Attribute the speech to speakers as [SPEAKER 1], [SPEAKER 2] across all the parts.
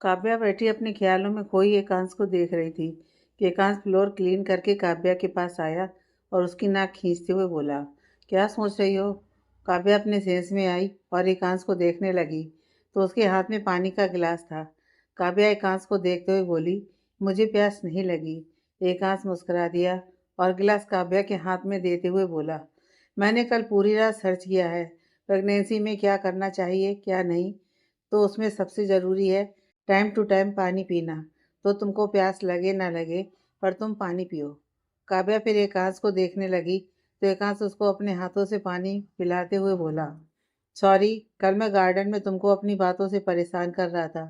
[SPEAKER 1] काव्या बैठी अपने ख्यालों में खोई एकांश को देख रही थी कि एकांश फ्लोर क्लीन करके काव्या के पास आया और उसकी नाक खींचते हुए बोला, क्या सोच रही हो? काव्या अपने सेंस में आई और एकांश को देखने लगी तो उसके हाथ में पानी का गिलास था। काव्या एकांश को देखते हुए बोली, मुझे प्यास नहीं लगी। एकांश मुस्कुरा दिया और गिलास काव्या के हाथ में देते हुए बोला, मैंने कल पूरी रात सर्च किया है प्रेगनेंसी में क्या करना चाहिए क्या नहीं, तो उसमें सबसे ज़रूरी है टाइम टू टाइम पानी पीना। तो तुमको प्यास लगे ना लगे पर तुम पानी पियो। काव्या फिर एकांश को देखने लगी तो एकांश उसको अपने हाथों से पानी पिलाते हुए बोला, सॉरी, कल मैं गार्डन में तुमको अपनी बातों से परेशान कर रहा था।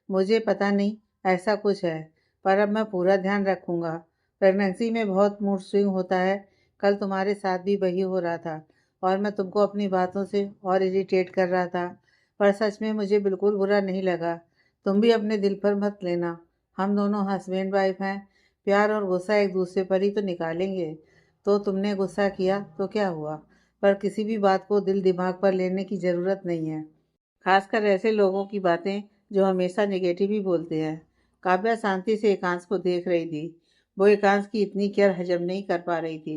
[SPEAKER 1] मुझे पता नहीं ऐसा कुछ है, पर अब मैं पूरा ध्यान रखूँगा। प्रेगनेंसी में बहुत मूड स्विंग होता है। कल तुम्हारे साथ भी वही हो रहा था और मैं तुमको अपनी बातों से और इरिटेट कर रहा था, पर सच में मुझे बिल्कुल बुरा नहीं लगा। तुम भी अपने दिल पर मत लेना। हम दोनों हस्बैंड वाइफ हैं। प्यार और गुस्सा एक दूसरे पर ही तो निकालेंगे। तो तुमने गुस्सा किया तो क्या हुआ, पर किसी भी बात को दिल दिमाग पर लेने की ज़रूरत नहीं है, खासकर ऐसे लोगों की बातें जो हमेशा नेगेटिव ही बोलते हैं। काव्या शांति से एकांश को देख रही थी। वो एकांश की इतनी केयर हजम नहीं कर पा रही थी।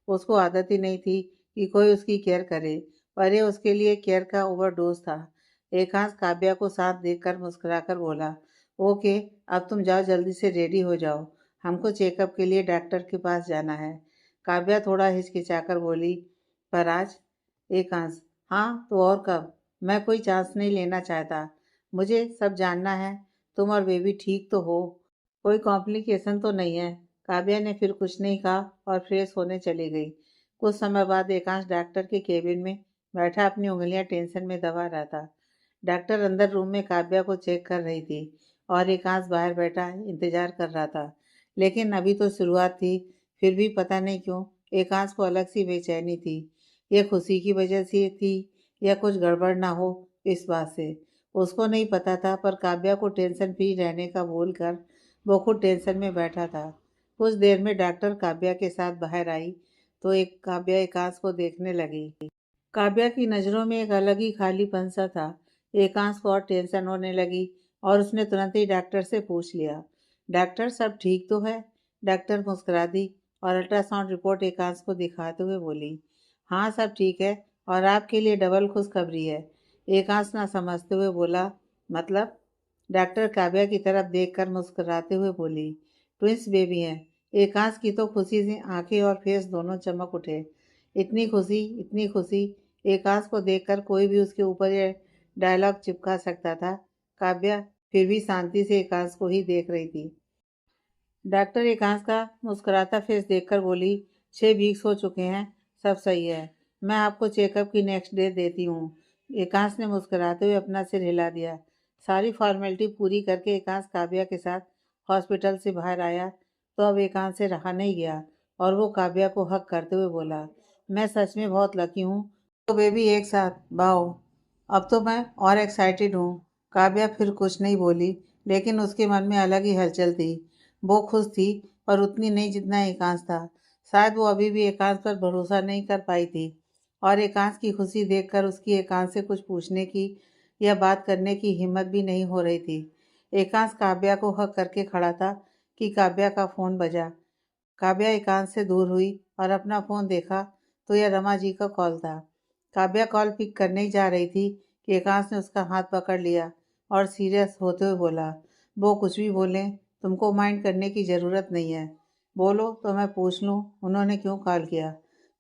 [SPEAKER 1] उसको आदत ही नहीं थी कि कोई उसकी केयर करे, पर ये उसके लिए केयर का ओवरडोज था। एकांश काव्या को साथ देखकर मुस्कुराकर बोला, ओके, अब तुम जाओ, जल्दी से रेडी हो जाओ, हमको चेकअप के लिए डॉक्टर के पास जाना है। काव्या थोड़ा हिचकिचाकर बोली, पर आज? एकांश, हाँ तो और कब? मैं कोई चांस नहीं लेना चाहता। मुझे सब जानना है। तुम और बेबी ठीक तो हो? कोई कॉम्प्लिकेशन तो नहीं है? काव्या ने फिर कुछ नहीं कहा और फ्रेश होने चली गई। कुछ समय बाद एकांश डॉक्टर के केबिन में बैठा अपनी उंगलियां टेंशन में दबा रहा था। डॉक्टर अंदर रूम में काव्या को चेक कर रही थी और एकांश बाहर बैठा इंतजार कर रहा था। लेकिन अभी तो शुरुआत थी, फिर भी पता नहीं क्यों एकांश को अलग सी बेचैनी थी। ये खुशी की वजह से थी या कुछ गड़बड़ ना हो इस बात से उसको नहीं पता था, पर काव्या को टेंशन फ्री रहने का बोलकर वो खुद टेंशन में बैठा था। कुछ देर में डॉक्टर काव्या के साथ बाहर आई तो एक काव्या एकांश को देखने लगी। काव्या की नज़रों में एक अलग ही खालीपन सा था। एकांश को और टेंशन होने लगी और उसने तुरंत ही डॉक्टर से पूछ लिया, डॉक्टर सब ठीक तो है? डॉक्टर मुस्कुरा दी और अल्ट्रासाउंड रिपोर्ट एकांश को दिखाते हुए बोली, हाँ सब ठीक है और आपके लिए डबल खुशखबरी है। एकांश ना समझते हुए बोला, मतलब? डॉक्टर काव्या की तरफ देखकर मुस्कुराते हुए बोली, ट्विंस बेबी हैं। एकांश की तो खुशी से आंखें और फेस दोनों चमक उठे। इतनी खुशी, इतनी खुशी! एकांश को देखकर कोई भी उसके ऊपर ये डायलॉग चिपका सकता था। काव्या फिर भी शांति से एकांश को ही देख रही थी। डॉक्टर एकांश का मुस्कुराता फेस देखकर बोली, 6 वीक्स हो चुके हैं, सब सही है। मैं आपको चेकअप की नेक्स्ट डे देती हूँ। एकांश ने मुस्कुराते हुए अपना सिर हिला दिया। सारी फॉर्मेलिटी पूरी करके एकांश काव्या के साथ हॉस्पिटल से बाहर आया तो अब एकांश से रहा नहीं गया और वो काव्या को हक करते हुए बोला, मैं सच में बहुत लकी हूँ। तो बेबी एक साथ वाओ! अब तो मैं और एक्साइटेड हूँ। काव्या फिर कुछ नहीं बोली, लेकिन उसके मन में अलग ही हलचल थी। वो खुश थी, पर उतनी नहीं जितना एकांश था। शायद वो अभी भी एकांश पर भरोसा नहीं कर पाई थी और एकांश की खुशी देखकर उसकी एकांश से कुछ पूछने की या बात करने की हिम्मत भी नहीं हो रही थी। एकांश काव्या को हक करके खड़ा था कि काव्या का फ़ोन बजा। काव्या एकांश से दूर हुई और अपना फ़ोन देखा तो यह रमा जी का कॉल था। काव्या कॉल पिक करने ही जा रही थी कि एकांश ने उसका हाथ पकड़ लिया और सीरियस होते हुए बोला, वो कुछ भी बोलें, तुमको माइंड करने की ज़रूरत नहीं है। बोलो तो मैं पूछ लूँ उन्होंने क्यों कॉल किया।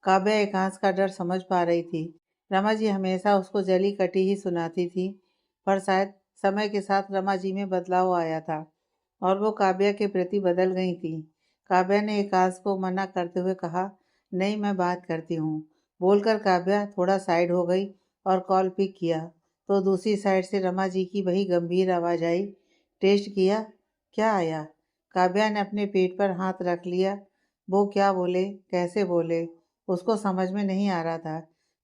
[SPEAKER 1] काव्या एकांश का डर समझ पा रही थी। रमा जी हमेशा उसको जली कटी ही सुनाती थी, पर शायद समय के साथ रमा जी में बदलाव आया था और वो काव्या के प्रति बदल गई थी। काव्या ने एकांश को मना करते हुए कहा, नहीं मैं बात करती हूँ। बोलकर काव्या थोड़ा साइड हो गई और कॉल पिक किया तो दूसरी साइड से रमा जी की वही गंभीर आवाज़ आई, टेस्ट किया? क्या आया? काव्या ने अपने पेट पर हाथ रख लिया। वो क्या बोले, कैसे बोले, उसको समझ में नहीं आ रहा था।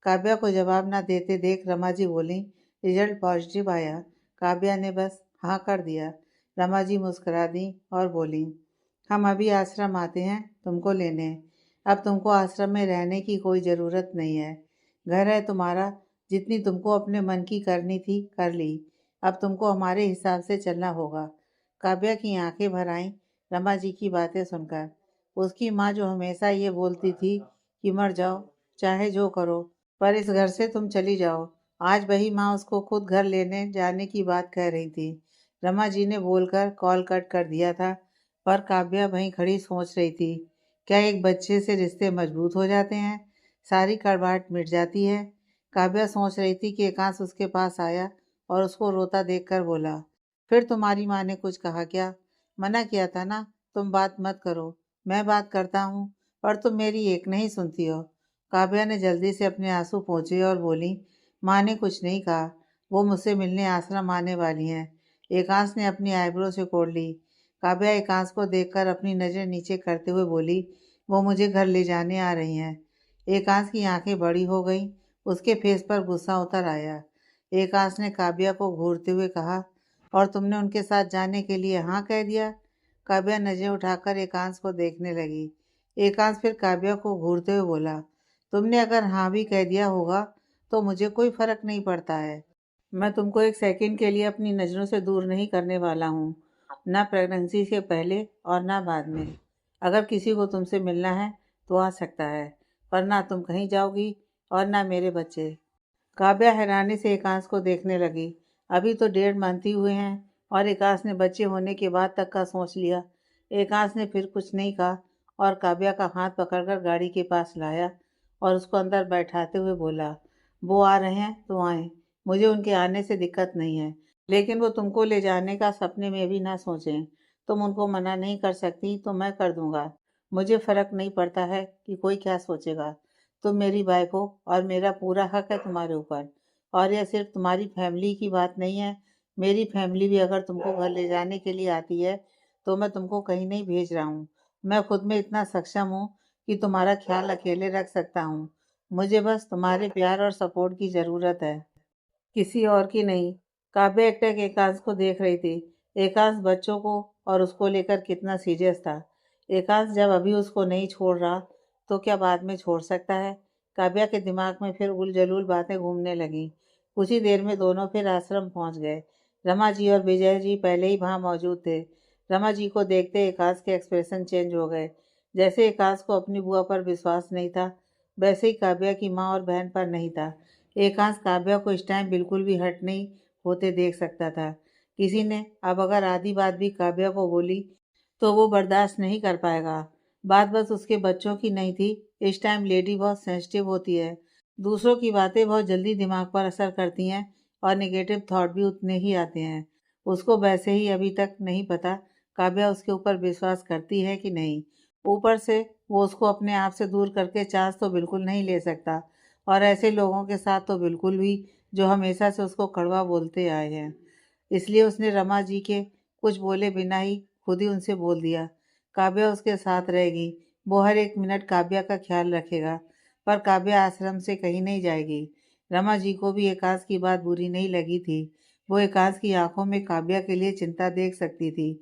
[SPEAKER 1] काव्या को जवाब ना देते देख रमा जी बोली, रिजल्ट पॉजिटिव आया। काव्या ने बस हाँ कर दिया। रमा जी मुस्कुरा दी और बोली, हम अभी आश्रम आते हैं तुमको लेने। अब तुमको आश्रम में रहने की कोई ज़रूरत नहीं है। घर है तुम्हारा, जितनी तुमको अपने मन की करनी थी कर ली। अब तुमको हमारे हिसाब से चलना होगा। काव्या की आंखें भर आईं रमा जी की बातें सुनकर। उसकी माँ जो हमेशा ये बोलती थी कि मर जाओ, चाहे जो करो, पर इस घर से तुम चली जाओ, आज वही माँ उसको खुद घर लेने जाने की बात कह रही थी। रमा जी ने बोलकर कॉल कट कर दिया था, पर काव्या वहीं खड़ी सोच रही थी, क्या एक बच्चे से रिश्ते मजबूत हो जाते हैं, सारी कड़वाहट मिट जाती है। काव्या सोच रही थी कि एकांश उसके पास आया और उसको रोता देखकर बोला, फिर तुम्हारी माँ ने कुछ कहा क्या? मना किया था ना, तुम बात मत करो, मैं बात करता हूँ, पर तुम मेरी एक नहीं सुनती हो। काव्या ने जल्दी से अपने आंसू पोंछे और बोली, माँ ने कुछ नहीं कहा, वो मुझसे मिलने आश्रम आने वाली हैं। एकांश ने अपनी आईब्रो से कोड़ ली। काव्या एकांश को देखकर अपनी नज़र नीचे करते हुए बोली, वो मुझे घर ले जाने आ रही हैं। एकांश की आंखें बड़ी हो गईं, उसके फेस पर गुस्सा उतर आया। एकांश ने काव्या को घूरते हुए कहा, और तुमने उनके साथ जाने के लिए हाँ कह दिया? काव्या नजरें उठाकर एकांश को देखने लगी। एकांश फिर काव्या को घूरते हुए बोला, तुमने अगर हाँ भी कह दिया होगा तो मुझे कोई फर्क नहीं पड़ता है। मैं तुमको एक सेकंड के लिए अपनी नज़रों से दूर नहीं करने वाला हूँ, ना प्रेगनेंसी से पहले और ना बाद में। अगर किसी को तुमसे मिलना है तो आ सकता है, पर ना तुम कहीं जाओगी और ना मेरे बच्चे। काव्या हैरानी से एकांश को देखने लगी। अभी तो 1.5 मंथ ही हुए हैं और एकांश ने बच्चे होने के बाद तक का सोच लिया। एकांश ने फिर कुछ नहीं कहा और काव्या का हाथ पकड़कर गाड़ी के पास लाया और उसको अंदर बैठाते हुए बोला, वो आ रहे हैं तो आए, मुझे उनके आने से दिक्कत नहीं है, लेकिन वो तुमको ले जाने का सपने में भी ना सोचें। तुम उनको मना नहीं कर सकती तो मैं कर दूंगा। मुझे फ़र्क नहीं पड़ता है कि कोई क्या सोचेगा। तुम मेरी वाइफ हो और मेरा पूरा हक है तुम्हारे ऊपर। और यह सिर्फ तुम्हारी फैमिली की बात नहीं है, मेरी फैमिली भी अगर तुमको घर ले जाने के लिए आती है तो मैं तुमको कहीं नहीं भेज रहा हूँ। मैं खुद में इतना सक्षम हूँ कि तुम्हारा ख्याल अकेले रख सकता हूँ। मुझे बस तुम्हारे प्यार और सपोर्ट की ज़रूरत है, किसी और की नहीं। काव्या एकटक एकांश को देख रही थी। एकांश बच्चों को और उसको लेकर कितना सीरियस था। एकांश जब अभी उसको नहीं छोड़ रहा तो क्या बाद में छोड़ सकता है? काव्या के दिमाग में फिर उलझुल बातें घूमने लगीं। कुछ ही देर में दोनों फिर आश्रम पहुंच गए। रमा जी और विजय जी पहले ही वहां मौजूद थे। रमा जी को देखते एकांश के एक्सप्रेशन चेंज हो गए। जैसे एकांश को अपनी बुआ पर विश्वास नहीं था, वैसे ही काव्या की माँ और बहन पर नहीं था। एकांश काव्या को इस टाइम बिल्कुल भी हर्ट नहीं होते देख सकता था। किसी ने अब अगर आधी बात भी काव्या को बोली तो वो बर्दाश्त नहीं कर पाएगा। बात बस उसके बच्चों की नहीं थी। इस टाइम लेडी बहुत सेंसिटिव होती है, दूसरों की बातें बहुत जल्दी दिमाग पर असर करती हैं और नेगेटिव थॉट भी उतने ही आते हैं। उसको वैसे ही अभी तक नहीं पता काव्या उसके ऊपर विश्वास करती है कि नहीं। ऊपर से वो उसको अपने आप से दूर करके चांस तो बिल्कुल नहीं ले सकता, और ऐसे लोगों के साथ तो बिल्कुल भी, जो हमेशा से उसको कड़वा बोलते आए हैं। इसलिए उसने रमा जी के कुछ बोले बिना ही खुद ही उनसे बोल दिया, काव्या उसके साथ रहेगी, वो हर एक मिनट काव्या का ख्याल रखेगा, पर काव्या आश्रम से कहीं नहीं जाएगी। रमा जी को भी एकांश की बात बुरी नहीं लगी थी। वो एकांश की आंखों में काव्या के लिए चिंता देख सकती थी।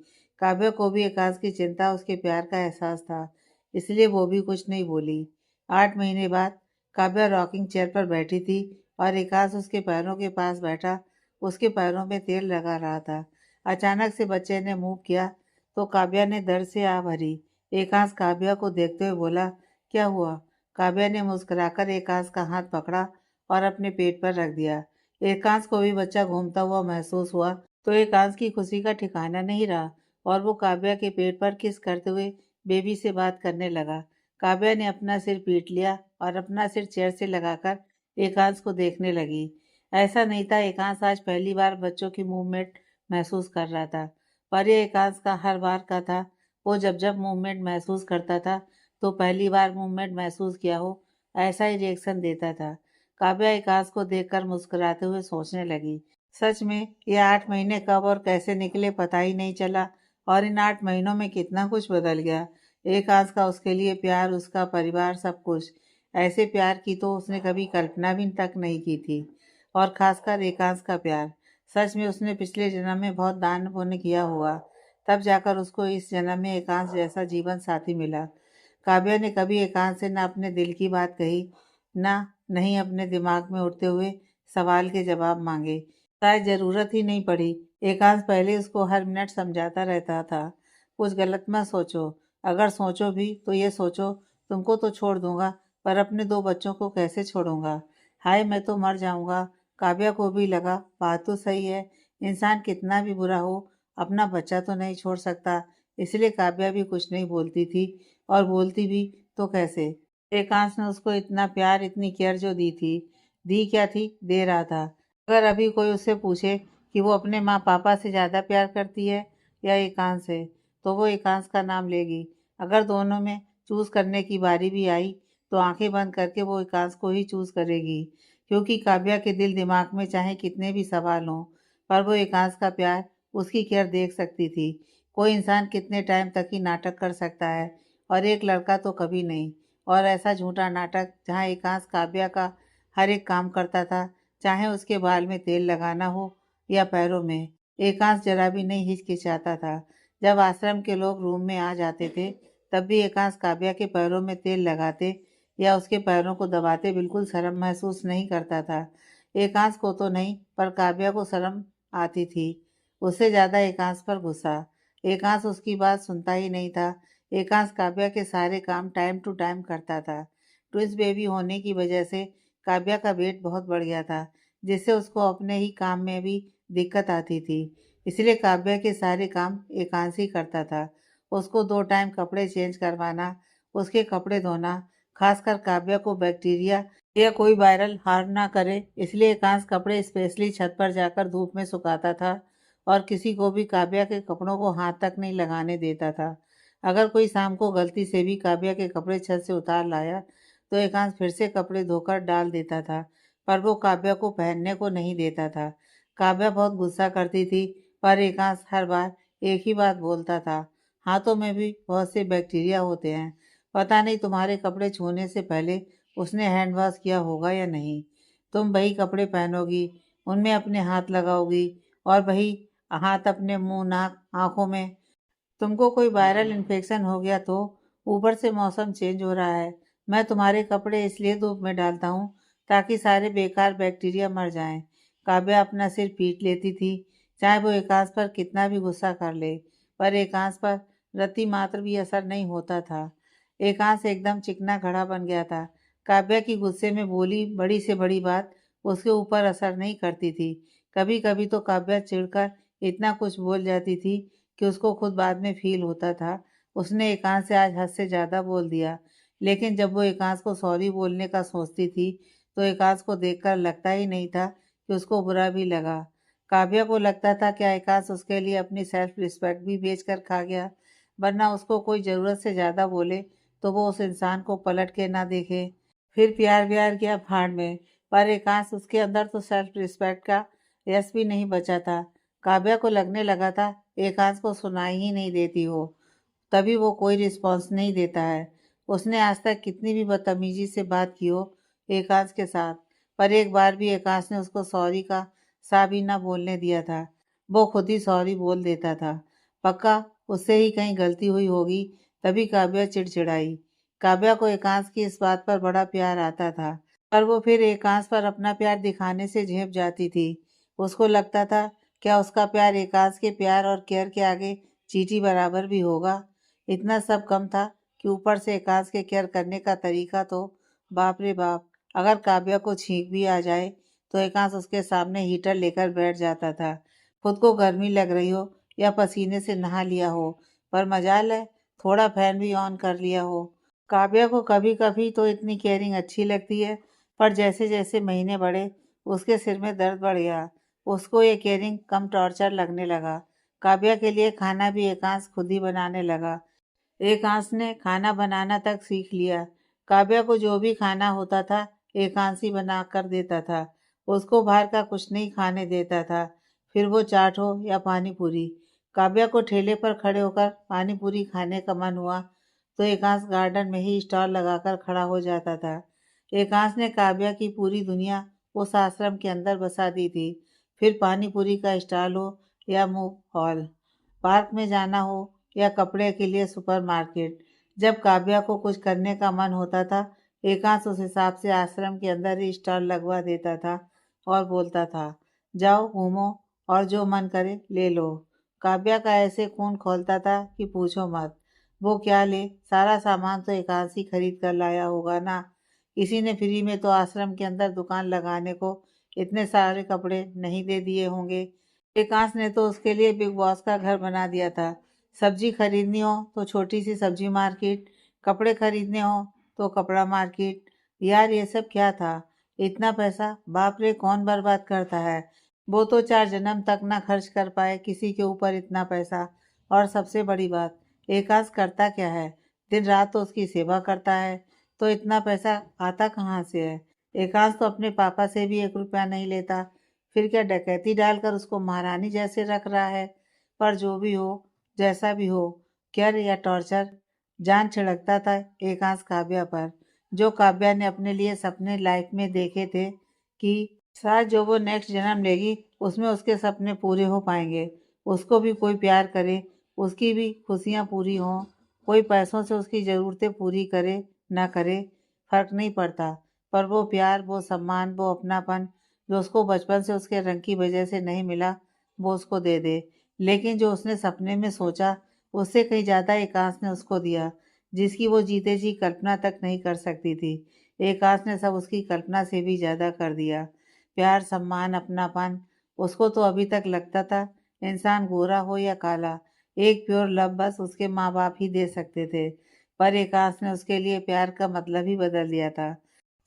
[SPEAKER 1] काव्या को भी एकांश की चिंता उसके प्यार का एहसास था, इसलिए वो भी कुछ नहीं बोली। 8 महीने बाद काव्या रॉकिंग चेयर पर बैठी थी और एकांश उसके पैरों के पास बैठा उसके पैरों में तेल लगा रहा था। अचानक से बच्चे ने मुंह किया तो काव्या ने दर्द से आह भरी। एकांश काव्या को देखते हुए बोला, क्या हुआ? काव्या ने मुस्कुराकर एकांश का हाथ पकड़ा और अपने पेट पर रख दिया। एकांश को भी बच्चा घूमता हुआ महसूस हुआ तो एकांश की खुशी का ठिकाना नहीं रहा और वो काव्या के पेट पर किस करते हुए बेबी से बात करने लगा। काव्या ने अपना सिर पीट लिया और अपना सिर चेयर से लगाकर एकांश को देखने लगी। ऐसा नहीं था, एकांश आज पहली बार बच्चों की मूवमेंट महसूस कर रहा था, पर यह एकांश का हर बार का था। वो जब जब मूवमेंट महसूस करता था तो पहली बार मूवमेंट महसूस किया हो ऐसा ही रिएक्शन देता था। काव्या एकांश को देखकर मुस्कुराते हुए सोचने लगी, सच में ये 8 महीने कब और कैसे निकले पता ही नहीं चला, और इन 8 महीनों में कितना कुछ बदल गया। एकांश का उसके लिए प्यार, उसका परिवार, सब कुछ। ऐसे प्यार की तो उसने कभी कल्पना भी तक नहीं की थी, और खासकर एकांश का प्यार। सच में उसने पिछले जन्म में बहुत दान पुण्य किया हुआ, तब जाकर उसको इस जन्म में एकांश जैसा जीवन साथी मिला। काव्या ने कभी एकांश से न अपने दिल की बात कही, न नहीं अपने दिमाग में उठते हुए सवाल के जवाब मांगे। शायद ज़रूरत ही नहीं पड़ी। एकांश पहले उसको हर मिनट समझाता रहता था, कुछ गलत मत सोचो, अगर सोचो भी तो ये सोचो तुमको तो छोड़ दूंगा, पर अपने 2 बच्चों को कैसे छोड़ूंगा? हाय मैं तो मर जाऊंगा। काव्या को भी लगा बात तो सही है, इंसान कितना भी बुरा हो अपना बच्चा तो नहीं छोड़ सकता। इसलिए काव्या भी कुछ नहीं बोलती थी, और बोलती भी तो कैसे। एकांश ने उसको इतना प्यार इतनी केयर जो दी थी, दी क्या थी, दे रहा था। अगर अभी कोई उससे पूछे कि वो अपने माँ पापा से ज़्यादा प्यार करती है या एकांश से, तो वो एकांश का नाम लेगी। अगर दोनों में चूज़ करने की बारी भी आई तो आंखें बंद करके वो एकांश को ही चूज़ करेगी, क्योंकि काव्या के दिल दिमाग में चाहे कितने भी सवाल हों, पर वो एकांश का प्यार, उसकी केयर देख सकती थी। कोई इंसान कितने टाइम तक ही नाटक कर सकता है, और एक लड़का तो कभी नहीं। और ऐसा झूठा नाटक जहाँ एकांश काव्या का हर एक काम करता था, चाहे उसके बाल में तेल लगाना हो या पैरों में। एकांश जरा भी नहीं हिचकिचाता था। जब आश्रम के लोग रूम में आ जाते थे, तब भी एकांश काव्या के पैरों में तेल लगाते या उसके पैरों को दबाते बिल्कुल शर्म महसूस नहीं करता था। एकांश को तो नहीं, पर काव्या को शर्म आती थी। उससे ज्यादा एकांश पर गुस्सा। एकांश उसकी बात सुनता ही नहीं था। एकांश काव्या के सारे काम टाइम टू टाइम करता था। ट्विंस बेबी होने की वजह से काव्या का वेट बहुत बढ़ गया था, जिससे उसको अपने ही काम में भी दिक्कत आती थी। इसलिए काव्या के सारे काम एकांश ही करता था। उसको 2 टाइम कपड़े चेंज करवाना, उसके कपड़े धोना, खासकर काव्या को बैक्टीरिया या कोई वायरल हार्म ना करे, इसलिए एकांश कपड़े स्पेशली छत पर जाकर धूप में सुखाता था, और किसी को भी काव्या के कपड़ों को हाथ तक नहीं लगाने देता था। अगर कोई शाम को गलती से भी काव्या के कपड़े छत से उतार लाया, तो एकांश फिर से कपड़े धोकर डाल देता था, पर वो काव्या को पहनने को नहीं देता था। काव्या बहुत गुस्सा करती थी, पर एकांश हर बार एक ही बात बोलता था, हाथों में भी बहुत से बैक्टीरिया होते हैं, पता नहीं तुम्हारे कपड़े छूने से पहले उसने हैंड वॉश किया होगा या नहीं। तुम वही कपड़े पहनोगी, उनमें अपने हाथ लगाओगी, और वही हाथ अपने मुंह नाक आंखों में। तुमको कोई वायरल इन्फेक्शन हो गया तो? ऊपर से मौसम चेंज हो रहा है। मैं तुम्हारे कपड़े इसलिए धूप में डालता हूँ ताकि सारे बेकार बैक्टीरिया मर जाएं। काव्या अपना सिर पीट लेती थी, चाहे वो एकांश पर कितना भी गुस्सा कर ले, पर एकांश पर रत्ती मात्र भी असर नहीं होता था। एकांश एकदम चिकना घड़ा बन गया था। काव्या की गुस्से में बोली बड़ी से बड़ी बात उसके ऊपर असर नहीं करती थी। कभी कभी तो काव्या चिढ़कर इतना कुछ बोल जाती थी कि उसको खुद बाद में फील होता था उसने एकांश से आज हद से ज़्यादा बोल दिया। लेकिन जब वो एकांश को सॉरी बोलने का सोचती थी, तो एकांश को देखकर लगता ही नहीं था कि उसको बुरा भी लगा। काव्या को लगता था क्या एकांश उसके लिए अपनी सेल्फ रिस्पेक्ट भी बेच कर खा गया, वरना उसको कोई ज़रूरत से ज़्यादा बोले तो वो उस इंसान को पलट के ना देखे। फिर प्यार व्यार गया भाड़ में, पर एकांश उसके अंदर तो सेल्फ रिस्पेक्ट का यश भी नहीं बचा था। काव्या को लगने लगा था एकांश को सुनाई ही नहीं देती हो, तभी वो कोई रिस्पॉन्स नहीं देता है। उसने आज तक कितनी भी बदतमीजी से बात की हो एकांश के साथ, पर एक बार भी एकांश ने उसको सॉरी का सा भी ना बोलने दिया था। वो खुद ही सॉरी बोल देता था। पक्का उससे ही कहीं गलती हुई होगी, तभी काव्या चिड़चिड़ाई। काव्या को एकांश की इस बात पर बड़ा प्यार आता था, पर वो फिर एकांश पर अपना प्यार दिखाने से झेप जाती थी। उसको लगता था क्या उसका प्यार एकांश के प्यार और केयर के आगे चींटी बराबर भी होगा? इतना सब कम था कि ऊपर से एकांश के केयर करने का तरीका तो बाप रे बाप। अगर काव्या को छींक भी आ जाए तो एकांश उसके सामने हीटर लेकर बैठ जाता था। खुद को गर्मी लग रही हो या पसीने से नहा लिया हो, पर मजाल है थोड़ा फैन भी ऑन कर लिया हो। काव्या को कभी कभी तो इतनी केयरिंग अच्छी लगती है, पर जैसे जैसे महीने बढ़े उसके सिर में दर्द बढ़ गया। उसको ये केयरिंग कम टॉर्चर लगने लगा। काव्या के लिए खाना भी एकांश खुद ही बनाने लगा। एकांश ने खाना बनाना तक सीख लिया। काव्या को जो भी खाना होता था एकांश ही बना कर देता था। उसको बाहर का कुछ नहीं खाने देता था, फिर वो चाट हो या पानी पूरी। काव्या को ठेले पर खड़े होकर पानी पूरी खाने का मन हुआ तो एकांश गार्डन में ही स्टॉल लगाकर खड़ा हो जाता था। एकांश ने काव्या की पूरी दुनिया उस आश्रम के अंदर बसा दी थी। फिर पानी पूरी का स्टॉल हो या मूव हॉल, पार्क में जाना हो या कपड़े के लिए सुपरमार्केट, जब काव्या को कुछ करने का मन होता था एकांश उस हिसाब से आश्रम के अंदर ही स्टॉल लगवा देता था और बोलता था जाओ घूमो और जो मन करे ले लो। काव्या का ऐसे खून खौलता था कि पूछो मत। वो क्या ले, सारा सामान तो एकांश ही खरीद कर लाया होगा ना। किसी ने फ्री में तो आश्रम के अंदर दुकान लगाने को इतने सारे कपड़े नहीं दे दिए होंगे। एकांश ने तो उसके लिए बिग बॉस का घर बना दिया था। सब्जी खरीदनी हो तो छोटी सी सब्जी मार्केट, कपड़े खरीदने हो तो कपड़ा मार्केट। यार ये सब क्या था? इतना पैसा बाप रे कौन बर्बाद करता है। वो तो 4 जन्म तक ना खर्च कर पाए किसी के ऊपर इतना पैसा। और सबसे बड़ी बात, एकांश करता क्या है? दिन रात तो उसकी सेवा करता है, तो इतना पैसा आता कहाँ से है? एकांश तो अपने पापा से भी 1 रुपया नहीं लेता, फिर क्या डकैती डालकर उसको महारानी जैसे रख रहा है। पर जो भी हो, जैसा भी हो, केयर या टॉर्चर, जान छिड़कता था एकांश काव्या पर। जो काव्या ने अपने लिए सपने लाइफ में देखे थे कि शायद जो वो नेक्स्ट जन्म लेगी उसमें उसके सपने पूरे हो पाएंगे। उसको भी कोई प्यार करे, उसकी भी खुशियाँ पूरी हों। कोई पैसों से उसकी ज़रूरतें पूरी करे ना करे, फर्क नहीं पड़ता। पर वो प्यार, वो सम्मान, वो अपनापन जो उसको बचपन से उसके रंग की वजह से नहीं मिला, वो उसको दे दे। लेकिन जो उसने सपने में सोचा, उससे कहीं ज़्यादा एकांश ने उसको दिया, जिसकी वो जीते जी कल्पना तक नहीं कर सकती थी। एकांश ने सब उसकी कल्पना से भी ज़्यादा कर दिया। प्यार, सम्मान, अपनापन। उसको तो अभी तक लगता था इंसान गोरा हो या काला, एक प्योर लव बस उसके माँ बाप ही दे सकते थे। पर एकांश ने उसके लिए प्यार का मतलब ही बदल दिया था।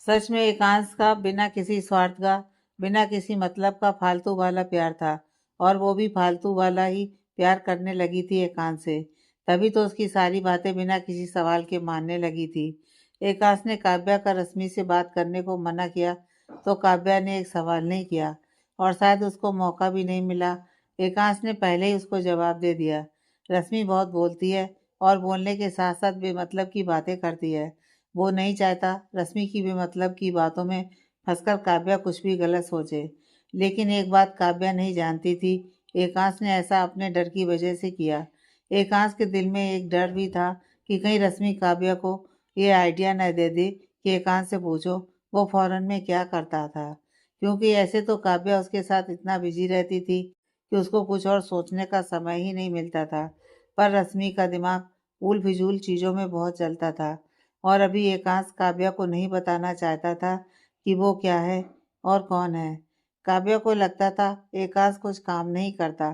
[SPEAKER 1] सच में एकांश का बिना किसी स्वार्थ का, बिना किसी मतलब का फालतू वाला प्यार था। और वो भी फालतू वाला ही प्यार करने लगी थी एकांश से। तभी तो उसकी सारी बातें बिना किसी सवाल के मानने लगी थी। एकांश ने काव्या का रश्मि से बात करने को मना किया तो काव्या ने एक सवाल नहीं किया, और शायद उसको मौका भी नहीं मिला। एकांश ने पहले ही उसको जवाब दे दिया। रश्मि बहुत बोलती है और बोलने के साथ साथ बेमतलब की बातें करती है। वो नहीं चाहता रश्मि की बेमतलब की बातों में फंसकर काव्या कुछ भी गलत सोचे। लेकिन एक बात काव्या नहीं जानती थी, एकांश ने ऐसा अपने डर की वजह से किया। एकांश के दिल में एक डर भी था कि कहीं रश्मि काव्या को ये आइडिया न दे दे कि एकांश से पूछो वो फॉरेन में क्या करता था। क्योंकि ऐसे तो काव्या उसके साथ इतना बिजी रहती थी कि उसको कुछ और सोचने का समय ही नहीं मिलता था। पर रश्मि का दिमाग उल फिजूल चीज़ों में बहुत चलता था। और अभी एकांश काव्या को नहीं बताना चाहता था कि वो क्या है और कौन है। काव्या को लगता था एकांश कुछ काम नहीं करता,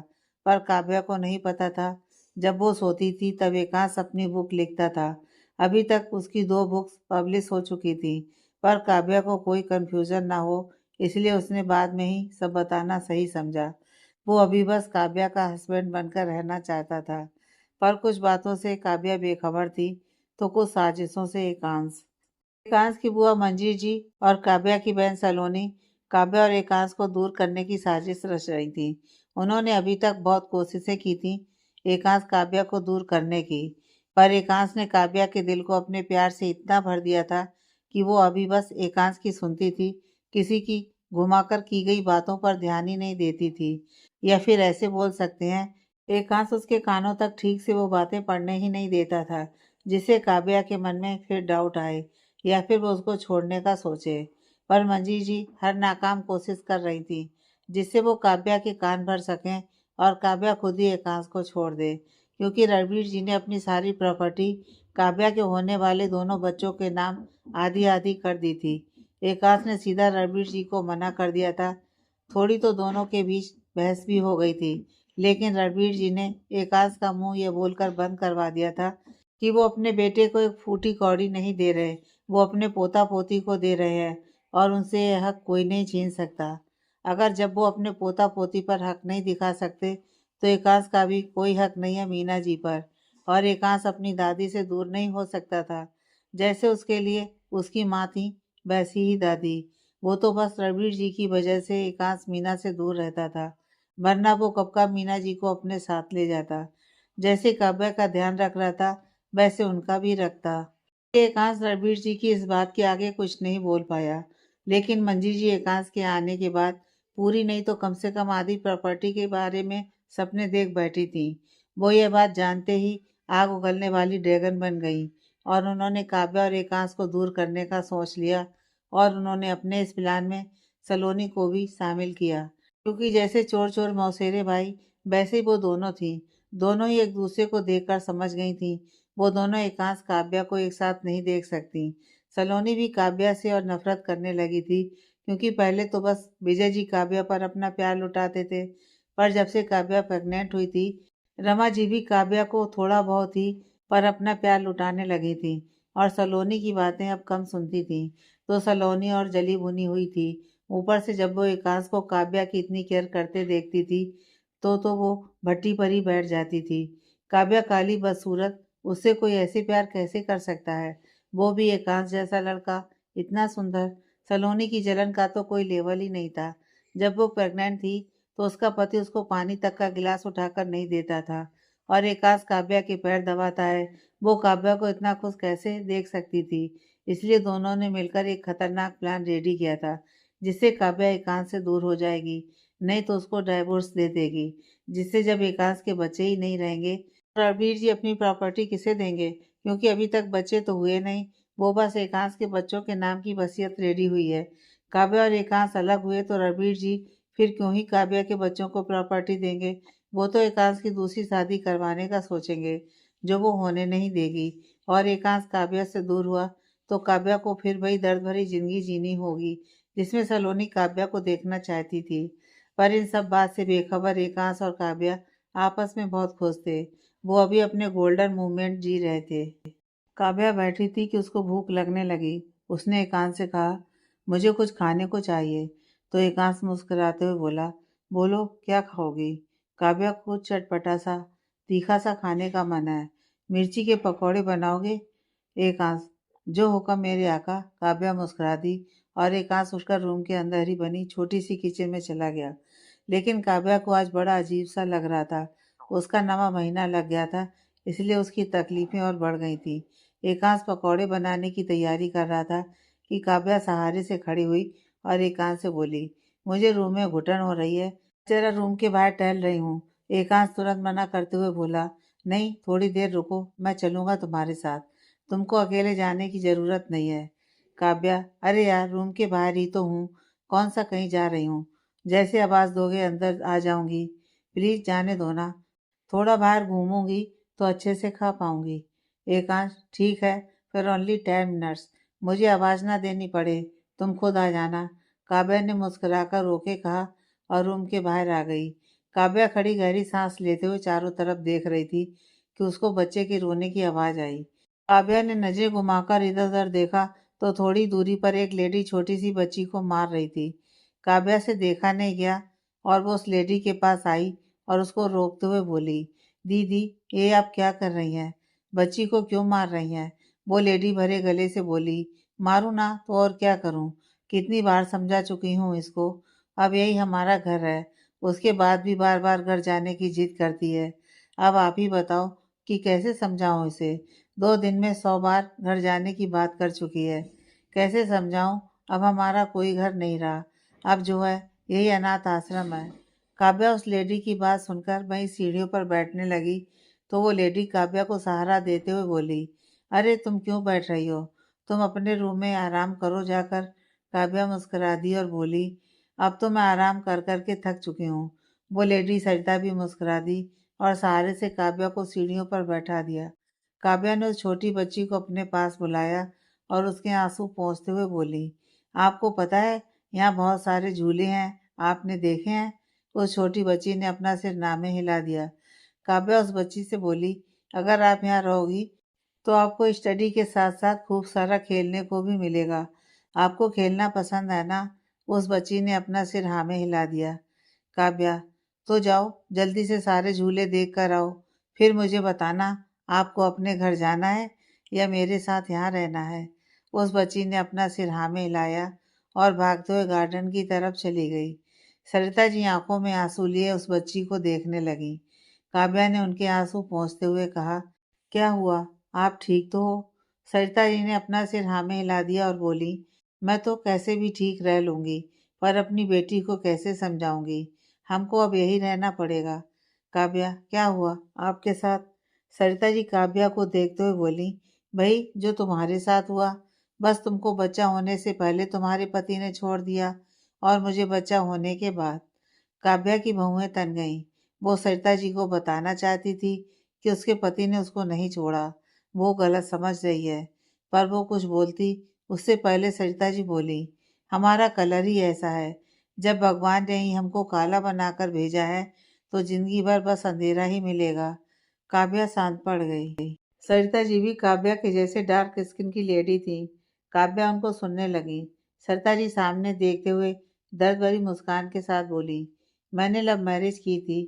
[SPEAKER 1] पर काव्या को नहीं पता था जब वो सोती थी तब एकांश अपनी बुक लिखता था। अभी तक उसकी 2 बुक्स पब्लिश हो चुकी थी, पर काव्या को कोई कंफ्यूजन ना हो इसलिए उसने बाद में ही सब बताना सही समझा। वो अभी बस काव्या का हस्बैंड बनकर रहना चाहता था। पर कुछ बातों से काव्या बेखबर थी, तो कुछ साजिशों से एकांश। एकांश की बुआ मंजीर जी और काव्या की बहन सलोनी काव्या और एकांश को दूर करने की साजिश रच रही थी। उन्होंने अभी तक बहुत कोशिशें की थी एकांश काव्या को दूर करने की, पर एकांश ने काव्या के दिल को अपने प्यार से इतना भर दिया था कि वो अभी बस एकांश की सुनती थी, किसी की घुमाकर की गई बातों पर ध्यान ही नहीं देती थी। या फिर ऐसे बोल सकते हैं, एकांश उसके कानों तक ठीक से वो बातें पढ़ने ही नहीं देता था, जिससे काव्या के मन में फिर डाउट आए या फिर वो उसको छोड़ने का सोचे। पर मंजी जी हर नाकाम कोशिश कर रही थी जिससे वो काव्या के कान भर सकें और काव्या खुद ही एकांश को छोड़ दे, क्योंकि रणवीर जी ने अपनी सारी प्रॉपर्टी काव्या के होने वाले दोनों बच्चों के नाम आधी आधी कर दी थी। एकांश ने सीधा रणवीर जी को मना कर दिया था। थोड़ी तो दोनों के बीच बहस भी हो गई थी, लेकिन रणवीर जी ने एकांश का मुंह ये बोलकर बंद करवा दिया था कि वो अपने बेटे को एक फूटी कौड़ी नहीं दे रहे, वो अपने पोता पोती को दे रहे हैं और उनसे यह हक कोई नहीं छीन सकता। अगर जब वो अपने पोता पोती पर हक नहीं दिखा सकते तो एकांश का भी कोई हक नहीं है मीना जी पर। और एकांश अपनी दादी से दूर नहीं हो सकता था। जैसे उसके लिए उसकी माँ थी वैसी ही दादी। वो तो बस रणवीर जी की वजह से एकांश मीना से दूर रहता था, वरना वो कब का मीना जी को अपने साथ ले जाता। जैसे काव्या का ध्यान रख रहा था वैसे उनका भी रखता। एकांश रणवीर जी की इस बात के आगे कुछ नहीं बोल पाया। लेकिन मंजी जी एकांश के आने के बाद पूरी नहीं तो कम से कम आधी प्रॉपर्टी के बारे में सपने देख बैठी थी। वो ये बात जानते ही आग उगलने वाली ड्रैगन बन गई और उन्होंने काव्या और एकांश को दूर करने का सोच लिया। और उन्होंने अपने इस प्लान में सलोनी को भी शामिल किया। क्योंकि जैसे चोर चोर मौसेरे भाई, वैसे ही वो दोनों थीं। दोनों ही एक दूसरे को देखकर समझ गई थीं। वो दोनों एकांश काव्या को एक साथ नहीं देख सकती। सलोनी भी काव्या से और नफरत करने लगी थी, क्योंकि पहले तो बस विजय जी काव्या पर अपना प्यार लुटाते थे। पर जब से काव्या प्रेग्नेंट हुई थी, रमा जी भी काव्या को थोड़ा बहुत ही पर अपना प्यार लुटाने लगी थी, और सलोनी की बातें अब कम सुनती थी। तो सलोनी और जली भुनी हुई थी। ऊपर से जब वो एकांश को काव्या की इतनी केयर करते देखती थी, तो वो भट्टी पर ही बैठ जाती थी। काव्या काली बदसूरत, उससे कोई ऐसे प्यार कैसे कर सकता है, वो भी एकांश जैसा लड़का, इतना सुंदर। सलोनी की जलन का तो कोई लेवल ही नहीं था। जब वो प्रेग्नेंट थी तो उसका पति उसको पानी तक का गिलास उठाकर नहीं देता था, और एकांश काव्या के पैर दबाता है। वो काव्या को इतना खुश कैसे देख सकती थी। इसलिए दोनों ने मिलकर एक खतरनाक प्लान रेडी किया था, जिससे काव्या एकांश से दूर हो जाएगी, नहीं तो उसको डाइवोर्स दे देगी। जिससे जब एकांश के बच्चे ही नहीं रहेंगे, तो रणवीर जी अपनी प्रॉपर्टी किसे देंगे, क्योंकि अभी तक बच्चे तो हुए नहीं। वो बस एकांश के बच्चों के नाम की वसीयत रेडी हुई है। काव्या और एकांश अलग हुए तो रणवीर जी फिर क्यों ही काव्या के बच्चों को प्रॉपर्टी देंगे। वो तो एकांश की दूसरी शादी करवाने का सोचेंगे, जो वो होने नहीं देगी। और एकांश काव्या से दूर हुआ तो काव्या को फिर वही दर्द भरी जिंदगी जीनी होगी, जिसमें सलोनी काव्या को देखना चाहती थी। पर इन सब बात से बेखबर एकांश और काव्या आपस में बहुत खुश थे। वो अभी अपने गोल्डन मूवमेंट जी रहे थे। काव्या बैठी थी कि उसको भूख लगने लगी। उसने एकांश से कहा, मुझे कुछ खाने को चाहिए। तो एकांश मुस्कुराते हुए बोला, बोलो क्या खाओगी। काव्या को चटपटा सा तीखा सा खाने का मन है। मिर्ची के पकौड़े बनाओगे। एकांश, जो हुक्म मेरे आका। काव्या मुस्कुरा दी, और एकांश उठकर रूम के अंदर ही बनी छोटी सी किचन में चला गया। लेकिन काव्या को आज बड़ा अजीब सा लग रहा था। उसका नवा महीना लग गया था, इसलिए उसकी तकलीफें और बढ़ गई थी। एकांश पकौड़े बनाने की तैयारी कर रहा था कि काव्या सहारे से खड़ी हुई और एकांश से बोली, मुझे रूम में घुटन हो रही है, जरा रूम के बाहर टहल रही हूँ। एकांश तुरंत मना करते हुए बोला, नहीं थोड़ी देर रुको, मैं चलूंगा तुम्हारे साथ। तुमको अकेले जाने की जरूरत नहीं है। काव्या, अरे यार रूम के बाहर ही तो हूँ, कौन सा कहीं जा रही हूँ। जैसे आवाज दोगे अंदर आ जाऊंगी। प्लीज जाने दो ना, थोड़ा बाहर घूमूंगी तो अच्छे से खा पाऊंगी। एकांश, ठीक है, फिर ओनली 10 मिनट्स, मुझे आवाज़ ना देनी पड़े, तुम खुद आ जाना। काव्या ने मुस्कुराकर रोके कहा, और रूम के बाहर आ गई। काव्या खड़ी गहरी सांस लेते हुए चारों तरफ देख रही थी कि उसको बच्चे के रोने की आवाज़ आई। काव्या ने नजरें घुमाकर इधर उधर देखा तो थोड़ी दूरी पर एक लेडी छोटी सी बच्ची को मार रही थी। काव्या से देखा नहीं गया, और वो उस लेडी के पास आई और उसको रोकते हुए बोली, दीदी ये आप क्या कर रही हैं, बच्ची को क्यों मार रही हैं। वो लेडी भरे गले से बोली, मारूं ना तो और क्या करूं, कितनी बार समझा चुकी हूँ इसको, अब यही हमारा घर है, उसके बाद भी बार बार घर जाने की जिद करती है। अब आप ही बताओ कि कैसे समझाऊं इसे। 2 दिन में 100 बार घर जाने की बात कर चुकी है, कैसे समझाऊं। अब हमारा कोई घर नहीं रहा, अब जो है यही अनाथ आश्रम है। काव्या उस लेडी की बात सुनकर वहीं सीढ़ियों पर बैठने लगी, तो वो लेडी काव्या को सहारा देते हुए बोली, अरे तुम क्यों बैठ रही हो, तुम अपने रूम में आराम करो जाकर। काव्या मुस्कुरा दी और बोली, अब तो मैं आराम कर कर के थक चुकी हूँ। वो लेडी सरिता भी मुस्कुरा दी और सहारे से काव्या को सीढ़ियों पर बैठा दिया। काव्या ने उस छोटी बच्ची को अपने पास बुलाया और उसके आंसू पोंछते हुए बोली, आपको पता है यहाँ बहुत सारे झूले हैं, आपने देखे हैं। उस छोटी बच्ची ने अपना सिर नामे हिला दिया। काव्या उस बच्ची से बोली, अगर आप यहाँ रहोगी तो आपको स्टडी के साथ साथ खूब सारा खेलने को भी मिलेगा। आपको खेलना पसंद है ना। उस बच्ची ने अपना सिर हाँ में हिला दिया। काव्या, तो जाओ जल्दी से सारे झूले देख कर आओ, फिर मुझे बताना आपको अपने घर जाना है या मेरे साथ यहाँ रहना है। उस बच्ची ने अपना सिर हाँ में हिलाया और भागते हुए गार्डन की तरफ चली गई। सरिता जी आंखों में आंसू लिए उस बच्ची को देखने लगी। काव्या ने उनके आंसू पोंछते हुए कहा, क्या हुआ, आप ठीक तो हो। सरिता जी ने अपना सिर हाँ में हिला दिया और बोली, मैं तो कैसे भी ठीक रह लूंगी, पर अपनी बेटी को कैसे समझाऊंगी, हमको अब यही रहना पड़ेगा। काव्या, क्या हुआ आपके साथ। सरिता जी काव्या को देखते हुए बोली, भाई जो तुम्हारे साथ हुआ, बस तुमको बच्चा होने से पहले तुम्हारे पति ने छोड़ दिया और मुझे बच्चा होने के बाद। काव्या की बहुएं तन गईं। वो सरिता जी को बताना चाहती थी कि उसके पति ने उसको नहीं छोड़ा, वो गलत समझ रही है। पर वो कुछ बोलती उससे पहले सरिता जी बोली, हमारा कलर ही ऐसा है। जब भगवान ने ही हमको काला बनाकर भेजा है तो जिंदगी भर बस अंधेरा ही मिलेगा। काव्या शांत पड़ गई। सरिता जी भी काव्या के जैसे डार्क स्किन की लेडी थी। काव्या उनको सुनने लगी। सरिता जी सामने देखते हुए दर्द भरी मुस्कान के साथ बोली, मैंने लव मैरिज की थी।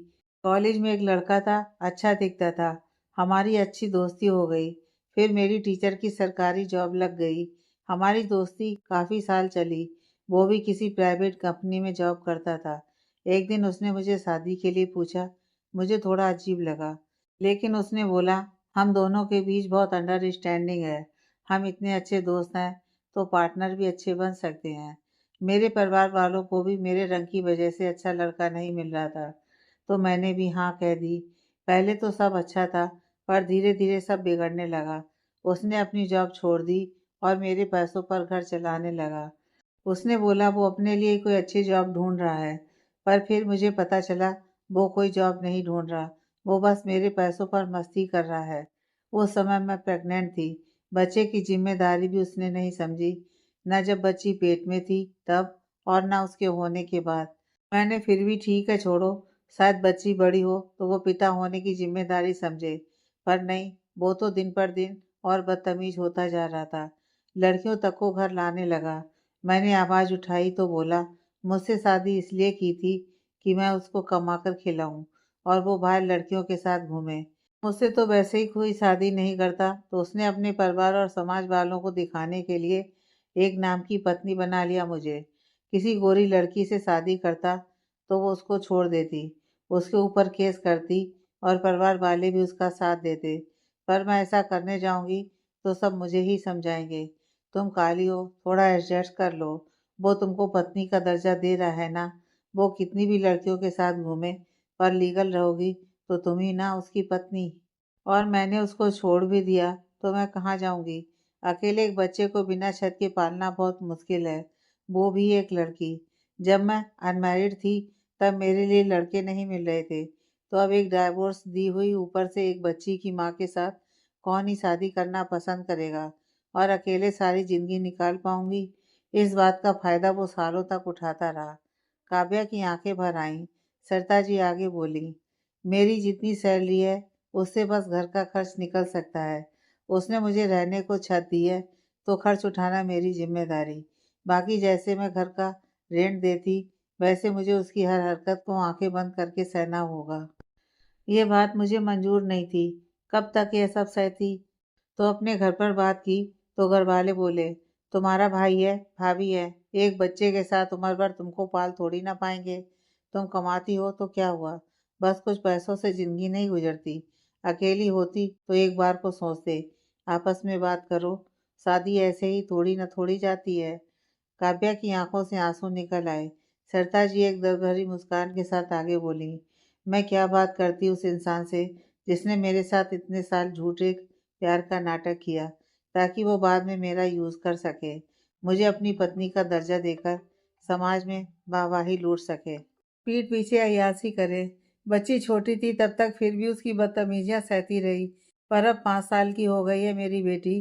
[SPEAKER 1] कॉलेज में एक लड़का था, अच्छा दिखता था। हमारी अच्छी दोस्ती हो गई। फिर मेरी टीचर की सरकारी जॉब लग गई। हमारी दोस्ती काफ़ी साल चली। वो भी किसी प्राइवेट कंपनी में जॉब करता था। एक दिन उसने मुझे शादी के लिए पूछा। मुझे थोड़ा अजीब लगा, लेकिन उसने बोला, हम दोनों के बीच बहुत अंडरस्टैंडिंग है। हम इतने अच्छे दोस्त हैं तो पार्टनर भी अच्छे बन सकते हैं। मेरे परिवार वालों को भी मेरे रंग की वजह से अच्छा लड़का नहीं मिल रहा था, तो मैंने भी हाँ कह दी। पहले तो सब अच्छा था, पर धीरे धीरे सब बिगड़ने लगा। उसने अपनी जॉब छोड़ दी और मेरे पैसों पर घर चलाने लगा। उसने बोला वो अपने लिए कोई अच्छी जॉब ढूंढ रहा है, पर फिर मुझे पता चला वो कोई जॉब नहीं ढूंढ रहा, वो बस मेरे पैसों पर मस्ती कर रहा है। उस समय मैं प्रेग्नेंट थी। बच्चे की जिम्मेदारी भी उसने नहीं समझी, न जब बच्ची पेट में थी तब और न उसके होने के बाद। मैंने फिर भी ठीक है छोड़ो, शायद बच्ची बड़ी हो तो वो पिता होने की जिम्मेदारी समझे। पर नहीं, वो तो दिन पर दिन और बदतमीज होता जा रहा था। लड़कियों तक को घर लाने लगा। मैंने आवाज़ उठाई तो बोला, मुझसे शादी इसलिए की थी कि मैं उसको कमाकर खिलाऊं और वो बाहर लड़कियों के साथ घूमे। मुझसे तो वैसे ही कोई शादी नहीं करता, तो उसने अपने परिवार और समाज वालों को दिखाने के लिए एक नाम की पत्नी बना लिया मुझे। किसी गोरी लड़की से शादी करता तो वो उसको छोड़ देती, उसके ऊपर केस करती और परिवार वाले भी उसका साथ देते। पर मैं ऐसा करने जाऊंगी तो सब मुझे ही समझाएंगे, तुम काली हो, थोड़ा एडजस्ट कर लो। वो तुमको पत्नी का दर्जा दे रहा है ना। वो कितनी भी लड़कियों के साथ घूमे, पर लीगल रहोगी तो तुम ही ना उसकी पत्नी। और मैंने उसको छोड़ भी दिया तो मैं कहाँ जाऊंगी। अकेले एक बच्चे को बिना छत के पालना बहुत मुश्किल है, वो भी एक लड़की। जब मैं अनमैरिड थी तब मेरे लिए लड़के नहीं मिल रहे थे, तो अब एक डाइवोर्स दी हुई ऊपर से एक बच्ची की माँ के साथ कौन ही शादी करना पसंद करेगा। और अकेले सारी जिंदगी निकाल पाऊंगी। इस बात का फायदा वो सालों तक उठाता रहा। काव्या की आंखें भर आईं। सरिता जी आगे बोली, मेरी जितनी सैलरी है उससे बस घर का खर्च निकल सकता है। उसने मुझे रहने को छत दी है तो खर्च उठाना मेरी जिम्मेदारी। बाकी जैसे मैं घर का रेंट देती वैसे मुझे उसकी हर हरकत को आंखें बंद करके सहना होगा। ये बात मुझे मंजूर नहीं थी। कब तक ये सब सहती। तो अपने घर पर बात की तो घर वाले बोले, तुम्हारा भाई है, भाभी है, एक बच्चे के साथ उम्र भर तुमको पाल थोड़ी ना पाएंगे। तुम कमाती हो तो क्या हुआ, बस कुछ पैसों से जिंदगी नहीं गुजरती। अकेली होती तो एक बार को सोचते, आपस में बात करो। शादी ऐसे ही थोड़ी न थोड़ी जाती है। काव्या की आंखों से आंसू निकल आए। सरिता जी एक दर्द भरी मुस्कान के साथ आगे बोली, मैं क्या बात करती उस इंसान से जिसने मेरे साथ इतने साल झूठे प्यार का नाटक किया ताकि वो बाद में मेरा यूज कर सके, मुझे अपनी पत्नी का दर्जा देकर समाज में वाहवाही लूट सके, पीठ पीछे अय्याशी करे। बच्ची छोटी थी तब तक फिर भी उसकी बदतमीजियां सहती रही, पर अब 5 साल की हो गई है मेरी बेटी।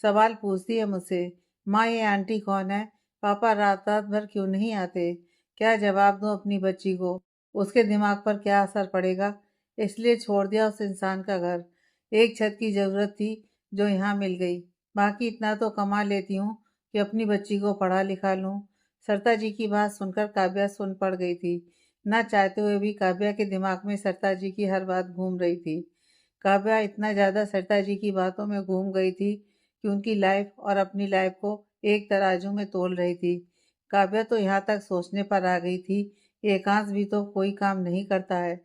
[SPEAKER 1] सवाल पूछती है मुझसे, माँ ये आंटी कौन है, पापा रात रात भर क्यों नहीं आते। क्या जवाब दूं अपनी बच्ची को, उसके दिमाग पर क्या असर पड़ेगा। इसलिए छोड़ दिया उस इंसान का घर। एक छत की ज़रूरत थी जो यहाँ मिल गई। बाकी इतना तो कमा लेती हूँ कि अपनी बच्ची को पढ़ा लिखा लूँ। सरिता जी की बात सुनकर काव्या सुन पड़ गई थी। न चाहते हुए भी काव्या के दिमाग में सरिता जी की हर बात घूम रही थी। काव्या इतना ज़्यादा सरिता जी की बातों में घूम गई थी कि उनकी लाइफ और अपनी लाइफ को एक तराजू में तोल रही थी। काव्या तो यहाँ तक सोचने पर आ गई थी कि एकांश भी तो कोई काम नहीं करता है।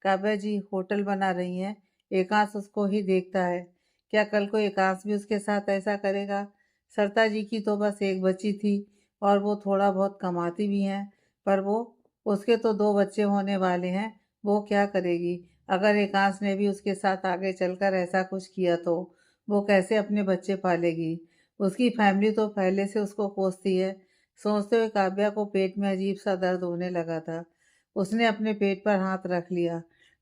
[SPEAKER 1] काव्या जी होटल बना रही हैं, एकांश उसको ही देखता है। क्या कल को एकांश भी उसके साथ ऐसा करेगा। सरिता जी की तो बस एक बच्ची थी और वो थोड़ा बहुत कमाती भी हैं, पर वो उसके तो 2 बच्चे होने वाले हैं। वो क्या करेगी। अगर एकांश ने भी उसके साथ आगे चलकर ऐसा कुछ किया तो वो कैसे अपने बच्चे पालेगी। उसकी फैमिली तो पहले से उसको कोसती है। सोचते हुए काव्या को पेट में अजीब सा दर्द होने लगा था। उसने अपने पेट पर हाथ रख लिया।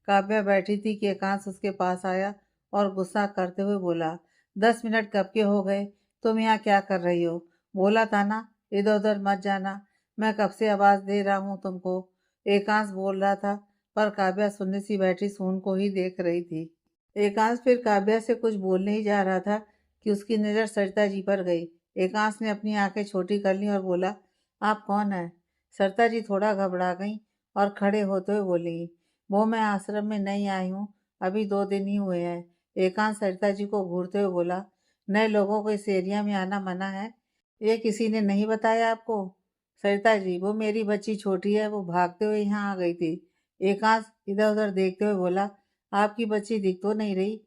[SPEAKER 1] काव्या बैठी थी कि एकांश उसके पास आया और गुस्सा करते हुए बोला, 10 मिनट कब के हो गए? तुम यहाँ क्या कर रही हो? बोला था ना इधर उधर मत जाना। मैं कब से आवाज दे रहा हूँ तुमको। एकांश बोल रहा था, पर काव्या सुनने सी बैठी सून को ही देख रही थी। एकांश फिर काव्या से कुछ बोलने ही जा रहा था कि उसकी नज़र सरिता जी पर गई। एकांश ने अपनी आंखें छोटी कर ली और बोला, आप कौन है? सरिता जी थोड़ा घबरा गई और खड़े होते हुए बोली, वो मैं आश्रम में नहीं आई हूँ, अभी 2 दिन ही हुए हैं। एकांश सरिता जी को घूरते हुए बोला, नए लोगों को इस एरिया में आना मना है? ये किसी ने नहीं बताया आपको? सरिता जी, वो मेरी बच्ची छोटी है, वो भागते हुए यहाँ आ गई थी। एकांश इधर उधर देखते हुए बोला, आपकी बच्ची दिख तो नहीं रही।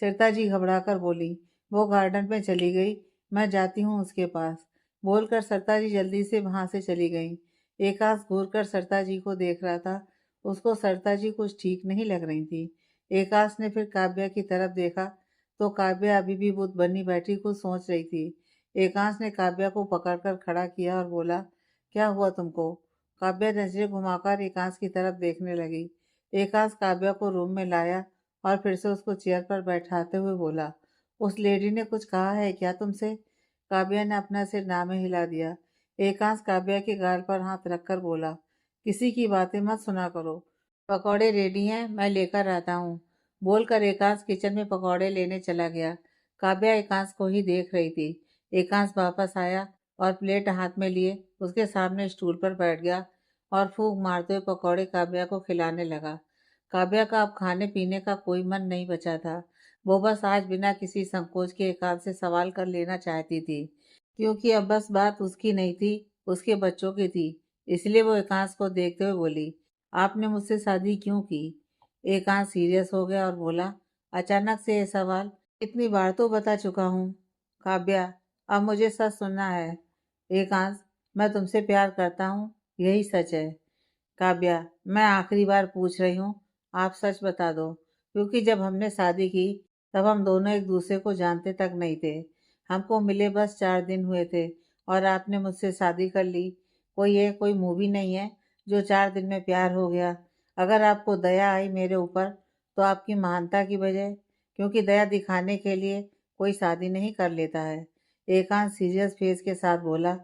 [SPEAKER 1] सरिता जी घबरा कर बोली, वो गार्डन में चली गई, मैं जाती हूँ उसके पास। बोलकर सरिता जी जल्दी से वहां से चली गई। एकांश घूरकर सरिता जी को देख रहा था। उसको सरिता जी कुछ ठीक नहीं लग रही थी। एकांश ने फिर काव्या की तरफ देखा तो काव्या अभी भी बुत बनी बैठी कुछ सोच रही थी। एकांश ने काव्या को पकड़कर खड़ा किया और बोला, क्या हुआ तुमको? काव्या नजरें घुमाकर एकांश की तरफ देखने लगी। एकांश काव्या को रूम में लाया और फिर से उसको चेयर पर बैठाते हुए बोला, उस लेडी ने कुछ कहा है क्या तुमसे? काव्या ने अपना सिर ना में हिला दिया। एकांश काव्या के गाल पर हाथ रखकर बोला, किसी की बातें मत सुना करो। पकौड़े रेडी हैं, मैं लेकर आता हूँ। बोलकर एकांश किचन में पकौड़े लेने चला गया। काव्या एकांश को ही देख रही थी। एकांश वापस आया और प्लेट हाथ में लिए उसके सामने स्टूल पर बैठ गया और फूंक मारते हुए पकौड़े काव्या को खिलाने लगा। काव्या का अब खाने पीने का कोई मन नहीं बचा था। वो बस आज बिना किसी संकोच के एकांश से सवाल कर लेना चाहती थी, क्योंकि अब बस बात उसकी नहीं थी, उसके बच्चों की थी। इसलिए वो एकांश को देखते हुए बोली, आपने मुझसे शादी क्यों की? एकांश सीरियस हो गया और बोला, अचानक से ये सवाल? इतनी बार तो बता चुका हूँ। काव्या, अब मुझे सच सुनना है। एकांश, मैं तुमसे प्यार करता हूँ, यही सच है। काव्या, मैं आखिरी बार पूछ रही हूँ, आप सच बता दो, क्योंकि जब हमने शादी की तब हम दोनों एक दूसरे को जानते तक नहीं थे। हमको मिले बस 4 दिन हुए थे और आपने मुझसे शादी कर ली। कोई मूवी नहीं है जो 4 दिन में प्यार हो गया। अगर आपको दया आई मेरे ऊपर तो आपकी महानता की बजाय, क्योंकि दया दिखाने के लिए कोई शादी नहीं कर लेता है। एकांत सीरियस फेस के साथ बोला,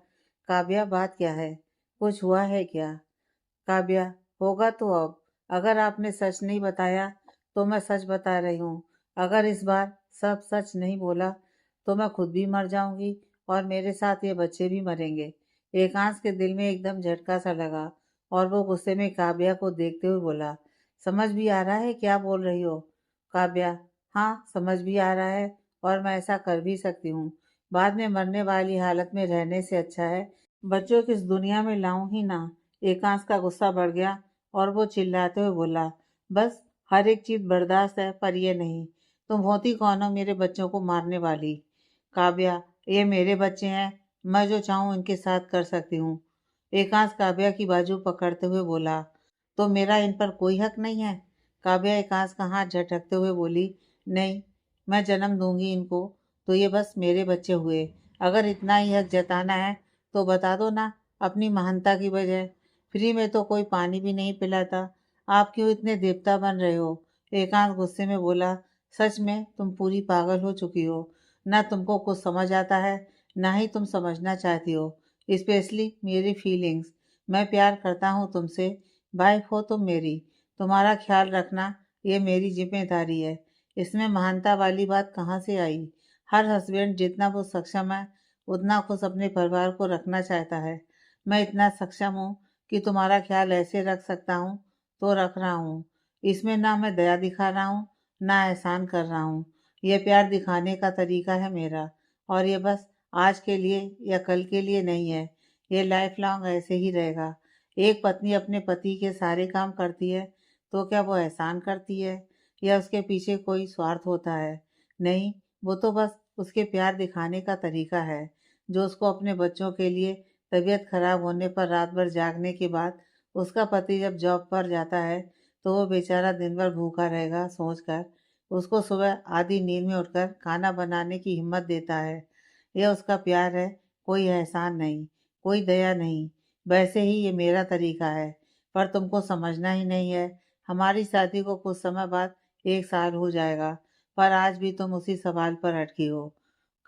[SPEAKER 1] काव्या बात क्या है? कुछ हुआ है क्या? काव्या, होगा तो अब। अगर आपने सच नहीं बताया तो मैं सच बता रही हूँ। अगर इस बार सब सच नहीं बोला तो मैं खुद भी मर जाऊंगी और मेरे साथ ये बच्चे भी मरेंगे। एकांश के दिल में एकदम झटका सा लगा और वो गुस्से में काव्या को देखते हुए बोला, समझ भी आ रहा है क्या बोल रही हो? काव्या, हाँ समझ भी आ रहा है और मैं ऐसा कर भी सकती हूँ। बाद में मरने वाली हालत में रहने से अच्छा है बच्चों को इस दुनिया में लाऊं ही ना। एकांश का गुस्सा बढ़ गया और वो चिल्लाते हुए बोला, बस हर एक चीज बर्दाश्त है पर ये नहीं। तुम होती कौन हो मेरे बच्चों को मारने वाली? काव्या, ये मेरे बच्चे हैं, मैं जो चाहूँ इनके साथ कर सकती हूँ। एकांश काव्या की बाजू पकड़ते हुए बोला, तो मेरा इन पर कोई हक नहीं है? काव्या एकांश का हाथ झटकते हुए बोली, नहीं, मैं जन्म दूंगी इनको तो ये बस मेरे बच्चे हुए। अगर इतना ही हक जताना है तो बता दो ना, अपनी महानता की वजह। फ्री में तो कोई पानी भी नहीं पिलाता, आप क्यों इतने देवता बन रहे हो? एकांत गुस्से में बोला, सच में तुम पूरी पागल हो चुकी हो। ना तुमको कुछ समझ आता है, ना ही तुम समझना चाहती हो, स्पेशली मेरी फीलिंग्स। मैं प्यार करता हूँ तुमसे, वाइफ हो तुम मेरी, तुम्हारा ख्याल रखना ये मेरी जिम्मेदारी है। इसमें महानता वाली बात कहाँ से आई? हर हस्बैंड जितना वो सक्षम है उतना खुश अपने परिवार को रखना चाहता है। मैं इतना सक्षम हूँ कि तुम्हारा ख्याल ऐसे रख सकता हूँ तो रख रहा हूँ। इसमें ना मैं दया दिखा रहा हूँ ना एहसान कर रहा हूँ। यह प्यार दिखाने का तरीका है मेरा, और ये बस आज के लिए या कल के लिए नहीं है, ये लाइफ लॉन्ग ऐसे ही रहेगा। एक पत्नी अपने पति के सारे काम करती है तो क्या वो एहसान करती है या उसके पीछे कोई स्वार्थ होता है? नहीं, वो तो बस उसके प्यार दिखाने का तरीका है, जो उसको अपने बच्चों के लिए तबीयत खराब होने पर रात भर जागने के बाद उसका पति जब जॉब पर जाता है तो वो बेचारा दिन भर भूखा रहेगा सोचकर उसको सुबह आधी नींद में उठकर खाना बनाने की हिम्मत देता है। यह उसका प्यार है, कोई एहसान नहीं, कोई दया नहीं। वैसे ही ये मेरा तरीका है। पर तुमको समझना ही नहीं है। हमारी शादी को कुछ समय बाद 1 साल हो जाएगा, पर आज भी तुम उसी सवाल पर अटकी हो।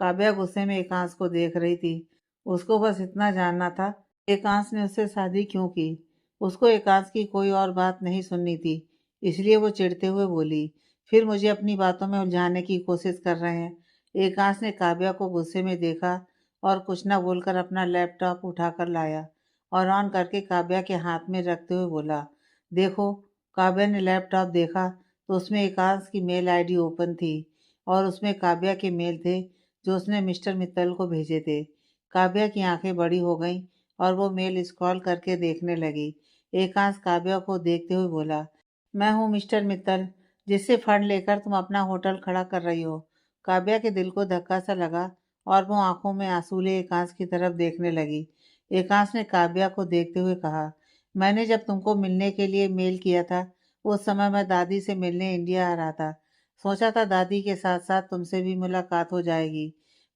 [SPEAKER 1] काव्या गुस्से में एकांश को देख रही थी। उसको बस इतना जानना था, एकांश ने उससे शादी क्यों की। उसको एकांश की कोई और बात नहीं सुननी थी, इसलिए वो चिढ़ते हुए बोली, फिर मुझे अपनी बातों में उलझाने की कोशिश कर रहे हैं। एकांश ने काव्या को गुस्से में देखा और कुछ न बोलकर अपना लैपटॉप उठाकर लाया और ऑन करके काव्या के हाथ में रखते हुए बोला, देखो। काव्या ने लैपटॉप देखा तो उसमें एकांश की मेल आईडी ओपन थी और उसमें काव्या के मेल थे जो उसने मिस्टर मित्तल को भेजे थे। काव्या की आंखें बड़ी हो गईं और वो मेल स्क्रॉल करके देखने लगी। एकांश काव्या को देखते हुए बोला, मैं हूँ मिस्टर मित्तल, जिससे फंड लेकर तुम अपना होटल खड़ा कर रही हो। काव्या के दिल को धक्का सा लगा और वो आंखों में आंसू ले एकांश की तरफ देखने लगी। एकांश ने काव्या को देखते हुए कहा, मैंने जब तुमको मिलने के लिए मेल किया था, उस समय मैं दादी से मिलने इंडिया आ रहा था। सोचा था दादी के साथ साथ तुमसे भी मुलाकात हो जाएगी,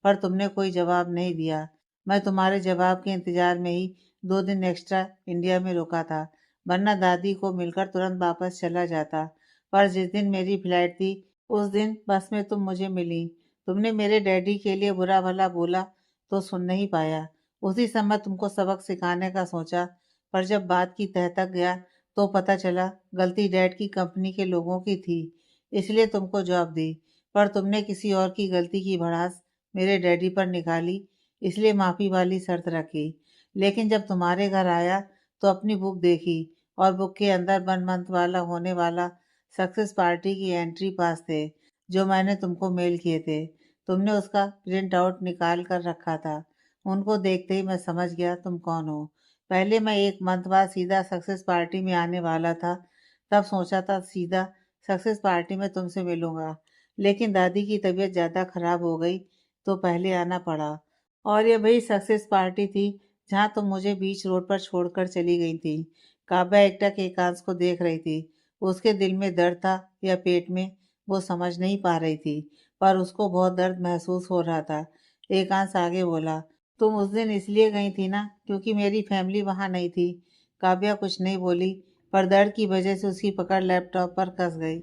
[SPEAKER 1] पर तुमने कोई जवाब नहीं दिया। मैं तुम्हारे जवाब के इंतजार में ही 2 दिन एक्स्ट्रा इंडिया में रुका था, वरना दादी को मिलकर तुरंत वापस चला जाता। पर जिस दिन मेरी फ्लाइट थी, उस दिन बस में तुम मुझे मिली। तुमने मेरे डैडी के लिए बुरा भला बोला तो सुन नहीं पाया। उसी समय तुमको सबक सिखाने का सोचा, पर जब बात की तह तक गया तो पता चला गलती डैड की कंपनी के लोगों की थी, इसलिए तुमको जॉब दी। पर तुमने किसी और की गलती की भड़ास मेरे डैडी पर निकाली, इसलिए माफ़ी वाली शर्त रखी। लेकिन जब तुम्हारे घर आया तो अपनी बुक देखी और बुक के अंदर 1 मंथ वाला होने वाला सक्सेस पार्टी की एंट्री पास थे, जो मैंने तुमको मेल किए थे। तुमने उसका प्रिंट आउट निकाल कर रखा था। उनको देखते ही मैं समझ गया तुम कौन हो। पहले मैं 1 मंथ बाद सीधा सक्सेस पार्टी में आने वाला था। तब सोचा था सीधा सक्सेस पार्टी में तुमसे मिलूंगा, लेकिन दादी की तबीयत ज़्यादा खराब हो गई तो पहले आना पड़ा। और ये वही सक्सेस पार्टी थी जहाँ तुम मुझे बीच रोड पर छोड़कर चली गई थी। काव्या एकटक एकांश को देख रही थी। उसके दिल में दर्द था या पेट में, वो समझ नहीं पा रही थी, पर उसको बहुत दर्द महसूस हो रहा था। एकांश आगे बोला, तुम उस दिन इसलिए गई थी ना क्योंकि मेरी फैमिली वहाँ नहीं थी। काव्या कुछ नहीं बोली, पर दर्द की वजह से उसकी पकड़ लैपटॉप पर कस गई।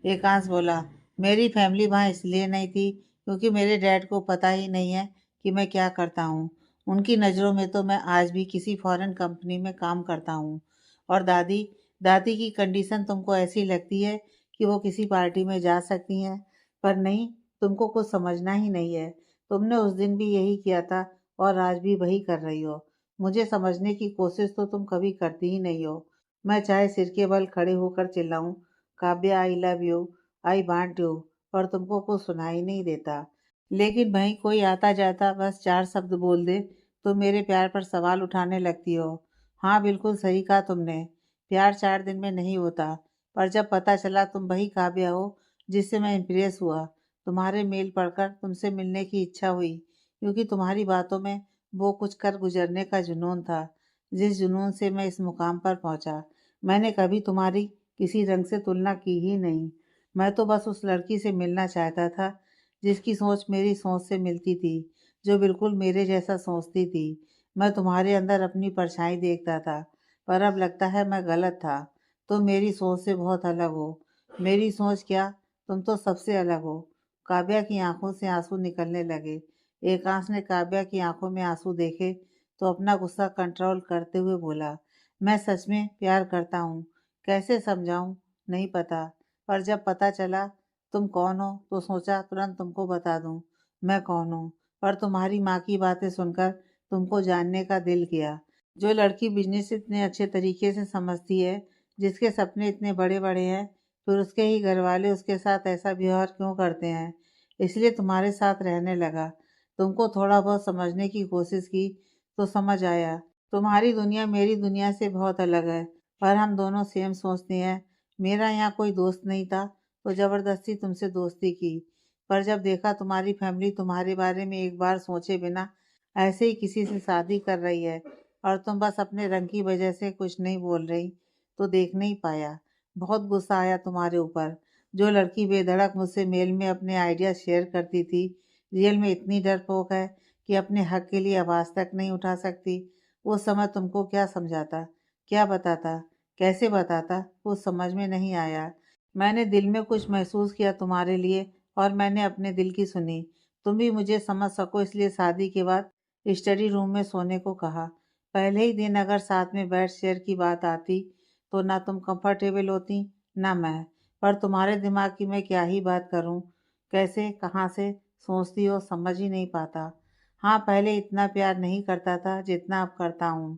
[SPEAKER 1] एकांश बोला, मेरी फैमिली वहाँ इसलिए नहीं थी क्योंकि मेरे डैड को पता ही नहीं है कि मैं क्या करता हूँ। उनकी नज़रों में तो मैं आज भी किसी फॉरेन कंपनी में काम करता हूँ। और दादी दादी की कंडीशन तुमको ऐसी लगती है कि वो किसी पार्टी में जा सकती हैं, पर नहीं, तुमको कुछ समझना ही नहीं है। तुमने उस दिन भी यही किया था और आज भी वही कर रही हो। मुझे समझने की कोशिश तो तुम कभी करती ही नहीं हो। मैं चाहे सिर के बल खड़े होकर चिल्लाऊं, Kavya I love you, I want you, पर तुमको कुछ सुनाई नहीं देता। लेकिन वहीं कोई आता जाता बस 4 शब्द बोल दे तो मेरे प्यार पर सवाल उठाने लगती हो। हाँ, बिल्कुल सही कहा तुमने। प्यार 4 दिन में नहीं होता, पर जब पता चला तुम वही काव्या हो जिससे मैं इम्प्रेस हुआ, तुम्हारे मेल पढ़कर तुमसे मिलने की इच्छा हुई, क्योंकि तुम्हारी बातों में वो कुछ कर गुजरने का जुनून था, जिस जुनून से मैं इस मुकाम पर पहुंचा। मैंने कभी तुम्हारी किसी रंग से तुलना की ही नहीं। मैं तो बस उस लड़की से मिलना चाहता था जिसकी सोच मेरी सोच से मिलती थी, जो बिल्कुल मेरे जैसा सोचती थी। मैं तुम्हारे अंदर अपनी परछाई देखता था, पर अब लगता है मैं गलत था। तुम मेरी सोच से बहुत अलग हो। मेरी सोच क्या, तुम तो सबसे अलग हो। काव्या की आंखों से आंसू निकलने लगे। एकांश ने काव्या की आंखों में आंसू देखे तो अपना गुस्सा कंट्रोल करते हुए बोला, मैं सच में प्यार करता हूँ। कैसे समझाऊं, नहीं पता, पर जब पता चला तुम कौन हो तो सोचा तुरंत तुमको बता दूं मैं कौन हूँ। पर तुम्हारी माँ की बातें सुनकर तुमको जानने का दिल किया। जो लड़की बिजनेस इतने अच्छे तरीके से समझती है, जिसके सपने इतने बड़े बड़े हैं, फिर उसके ही घर वाले उसके साथ ऐसा व्यवहार क्यों करते हैं। इसलिए तुम्हारे साथ रहने लगा। तुमको थोड़ा बहुत समझने की कोशिश की तो समझ आया, तुम्हारी दुनिया मेरी दुनिया से बहुत अलग है, पर हम दोनों सेम सोचते हैं। मेरा यहाँ कोई दोस्त नहीं था तो ज़बरदस्ती तुमसे दोस्ती की, पर जब देखा तुम्हारी फैमिली तुम्हारे बारे में एक बार सोचे बिना ऐसे ही किसी से शादी कर रही है और तुम बस अपने रंग की वजह से कुछ नहीं बोल रही, तो देख नहीं पाया। बहुत गुस्सा आया तुम्हारे ऊपर। जो लड़की बेधड़क मुझसे मेल में अपने आइडिया शेयर करती थी, रियल में इतनी डरपोक है कि अपने हक के लिए आवाज़ तक नहीं उठा सकती। उस समय तुमको क्या समझाता, क्या बताता कैसे बताता कुछ समझ में नहीं आया। मैंने दिल में कुछ महसूस किया तुम्हारे लिए और मैंने अपने दिल की सुनी। तुम भी मुझे समझ सको इसलिए शादी के बाद स्टडी रूम में सोने को कहा। पहले ही दिन अगर साथ में बेड शेयर की बात आती तो ना तुम कंफर्टेबल होती ना मैं। पर तुम्हारे दिमाग की मैं क्या ही बात करूं, कैसे कहाँ से सोचती हो समझ ही नहीं पाता। हाँ, पहले इतना प्यार नहीं करता था जितना अब करता हूँ,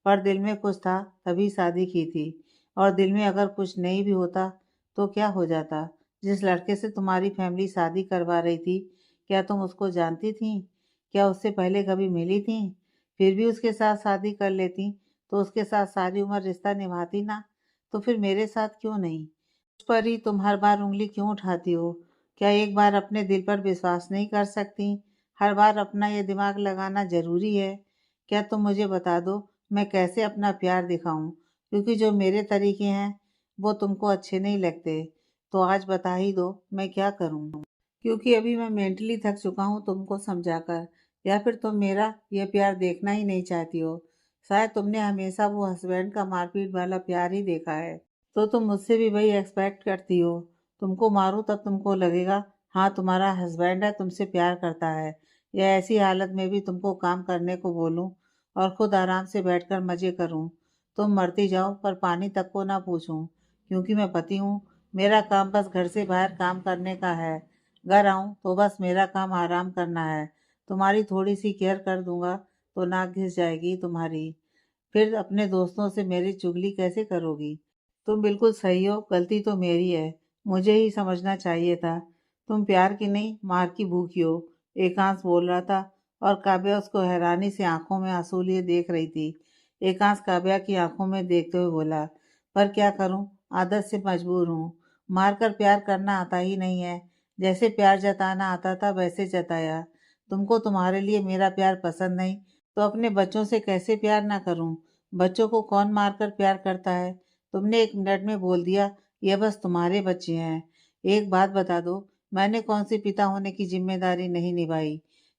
[SPEAKER 1] पर दिल में कुछ था तभी शादी की थी। और दिल में अगर कुछ नहीं भी होता तो क्या हो जाता। जिस लड़के से तुम्हारी फैमिली शादी करवा रही थी, क्या तुम उसको जानती थी? क्या उससे पहले कभी मिली थी? फिर भी उसके साथ शादी कर लेती तो उसके साथ सारी उम्र रिश्ता निभाती ना। तो फिर मेरे साथ क्यों नहीं? उस पर ही तुम हर बार उंगली क्यों उठाती हो? क्या एक बार अपने दिल पर विश्वास नहीं कर सकती? हर बार अपना ये दिमाग लगाना ज़रूरी है? क्या तुम मुझे बता दो मैं कैसे अपना प्यार दिखाऊं? क्योंकि जो मेरे तरीके हैं वो तुमको अच्छे नहीं लगते। तो आज बता ही दो मैं क्या करूं? क्योंकि अभी मैं मेंटली थक चुका हूँ तुमको समझाकर। या फिर तुम मेरा यह प्यार देखना ही नहीं चाहती हो? शायद तुमने हमेशा वो हस्बैंड का मारपीट वाला प्यार ही देखा है, तो तुम मुझसे भी वही एक्सपेक्ट करती हो। तुमको मारूं तब तुमको लगेगा हाँ तुम्हारा हस्बैंड है तुमसे प्यार करता है। या ऐसी हालत में भी तुमको काम करने को बोलूं और खुद आराम से बैठकर मजे करूं। तुम मरती जाओ पर पानी तक को ना पूछूं, क्योंकि मैं पति हूँ। मेरा काम बस घर से बाहर काम करने का है। घर आऊं तो बस मेरा काम आराम करना है। तुम्हारी थोड़ी सी केयर कर दूंगा तो नाक घिस जाएगी तुम्हारी। फिर अपने दोस्तों से मेरी चुगली कैसे करोगी? तुम बिल्कुल सही हो, गलती तो मेरी है। मुझे ही समझना चाहिए था। तुम प्यार की नहीं मार की भूखी हो। एकांश बोल रहा था और काव्या उसको हैरानी से आंखों में आंसू लिए देख रही थी। एकांश काव्या की आंखों में देखते हुए बोला, पर क्या करूं, आदत से मजबूर हूँ। मारकर प्यार करना आता ही नहीं है। जैसे प्यार जताना आता था वैसे जताया। तुमको तुम्हारे लिए मेरा प्यार पसंद नहीं तो अपने बच्चों से कैसे प्यार ना करूं? बच्चों को कौन मारकर प्यार करता है? तुमने 1 मिनट में बोल दिया ये बस तुम्हारे बच्चे हैं। एक बात बता दो, मैंने कौन सी पिता होने की जिम्मेदारी नहीं निभाई?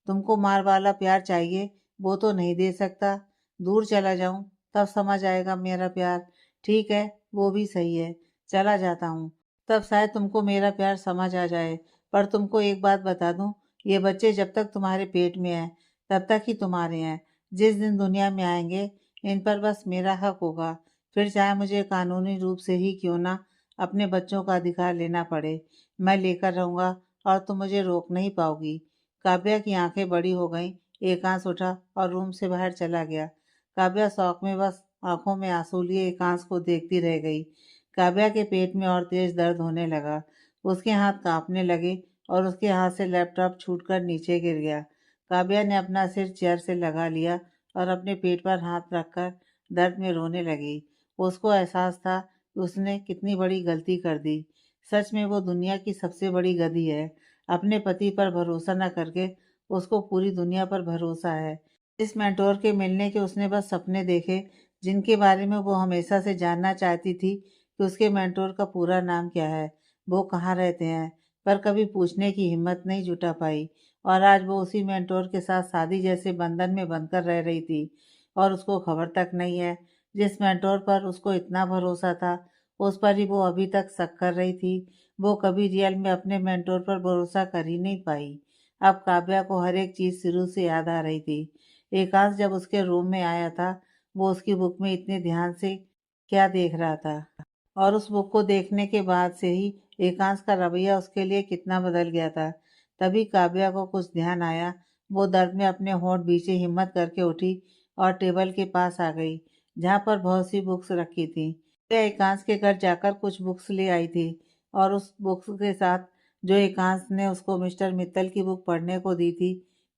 [SPEAKER 1] तुमको मार वाला प्यार चाहिए, वो तो नहीं दे सकता। दूर चला जाऊं तब समझ आएगा मेरा प्यार। ठीक है, वो भी सही है, चला जाता हूँ। तब शायद तुमको मेरा प्यार समझ आ जाए। पर तुमको एक बात बता दूं, ये बच्चे जब तक तुम्हारे पेट में हैं तब तक ही तुम्हारे हैं। जिस दिन दुनिया में आएंगे इन पर बस मेरा हक होगा। फिर चाहे मुझे कानूनी रूप से ही क्यों ना अपने बच्चों का अधिकार लेना पड़े, मैं लेकर रहूंगा और तुम मुझे रोक नहीं पाओगी। काव्या की आंखें बड़ी हो गईं। एकांश उठा और रूम से बाहर चला गया। काव्या शौक में बस आंखों में आंसू लिए एकांश को देखती रह गई। काव्या के पेट में और तेज दर्द होने लगा। उसके हाथ कांपने लगे और उसके हाथ से लैपटॉप छूटकर नीचे गिर गया। काव्या ने अपना सिर चेयर से लगा लिया और अपने पेट पर हाथ रखकर दर्द में रोने लगी। उसको एहसास था कि उसने कितनी बड़ी गलती कर दी। सच में वो दुनिया की सबसे बड़ी गधी है। अपने पति पर भरोसा न करके उसको पूरी दुनिया पर भरोसा है। इस मेंटोर के मिलने के उसने बस सपने देखे, जिनके बारे में वो हमेशा से जानना चाहती थी कि उसके मेंटोर का पूरा नाम क्या है, वो कहाँ रहते हैं, पर कभी पूछने की हिम्मत नहीं जुटा पाई। और आज वो उसी मेंटोर के साथ शादी जैसे बंधन में बंधकर रह रही थी और उसको खबर तक नहीं है। जिस मेंटोर पर उसको इतना भरोसा था उस पर ही वो अभी तक शक कर रही थी। वो कभी रियल में अपने मेंटोर पर भरोसा कर ही नहीं पाई। अब काव्या को हर एक चीज शुरू से याद आ रही थी। एकांश जब उसके रूम में आया था वो उसकी बुक में इतने ध्यान से क्या देख रहा था, और उस बुक को देखने के बाद से ही एकांश का रवैया उसके लिए कितना बदल गया था। तभी काव्या को कुछ ध्यान आया। वो दर्द में अपने होंठ बीचे हिम्मत करके उठी और टेबल के पास आ गई जहाँ पर बहुत सी बुक्स रखी थी। वह एकांश के घर जाकर कुछ बुक्स ले आई थी और उस बुक्स के साथ जो एकांश ने उसको मिस्टर मित्तल की बुक पढ़ने को दी थी,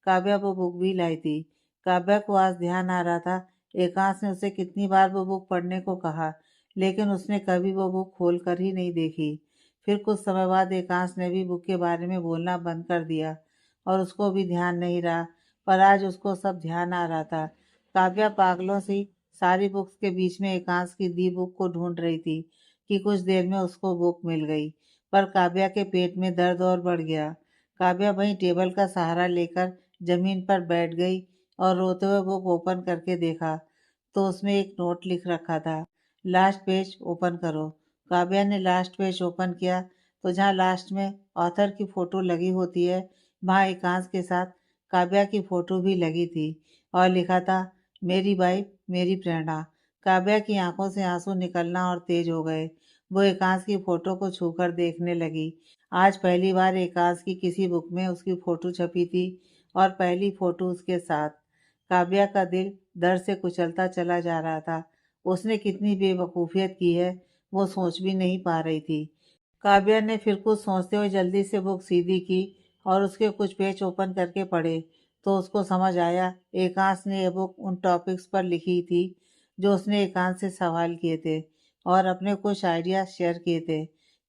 [SPEAKER 1] काव्या वो बुक भी लाई थी। काव्या को आज ध्यान आ रहा था एकांश ने उसे कितनी बार वो बुक पढ़ने को कहा, लेकिन उसने कभी वो बुक खोल कर ही नहीं देखी। फिर कुछ समय बाद एकांश ने भी बुक के बारे में बोलना बंद कर दिया और उसको भी ध्यान नहीं रहा। पर आज उसको सब ध्यान आ रहा था। काव्या पागलों सी सारी बुक्स के बीच में एकांश की दी बुक को ढूंढ रही थी कि कुछ देर में उसको बुक मिल गई। पर काव्या के पेट में दर्द और बढ़ गया। काव्या वहीं टेबल का सहारा लेकर जमीन पर बैठ गई और रोते हुए बुक ओपन करके देखा तो उसमें एक नोट लिख रखा था। लास्ट पेज ओपन करो। काव्या ने लास्ट पेज ओपन किया तो जहाँ लास्ट में ऑथर की फ़ोटो लगी होती है, वहाँ एकांश के साथ काव्या की फ़ोटो भी लगी थी और लिखा था, मेरी वाइफ मेरी प्रेरणा। काव्या की आंखों से आंसू निकलना और तेज हो गए। वो एकांश की फ़ोटो को छूकर देखने लगी। आज पहली बार एकांश की किसी बुक में उसकी फ़ोटो छपी थी और पहली फ़ोटो उसके साथ। काव्या का दिल दर्द से कुचलता चला जा रहा था। उसने कितनी बेवकूफ़ियत की है, वो सोच भी नहीं पा रही थी। काव्या ने फिर कुछ सोचते हुए जल्दी से बुक सीधी की और उसके कुछ पेज ओपन करके पढ़े तो उसको समझ आया एकांश ने यह बुक उन टॉपिक्स पर लिखी थी जो उसने एकांश से सवाल किए थे और अपने कुछ आइडिया शेयर किए थे।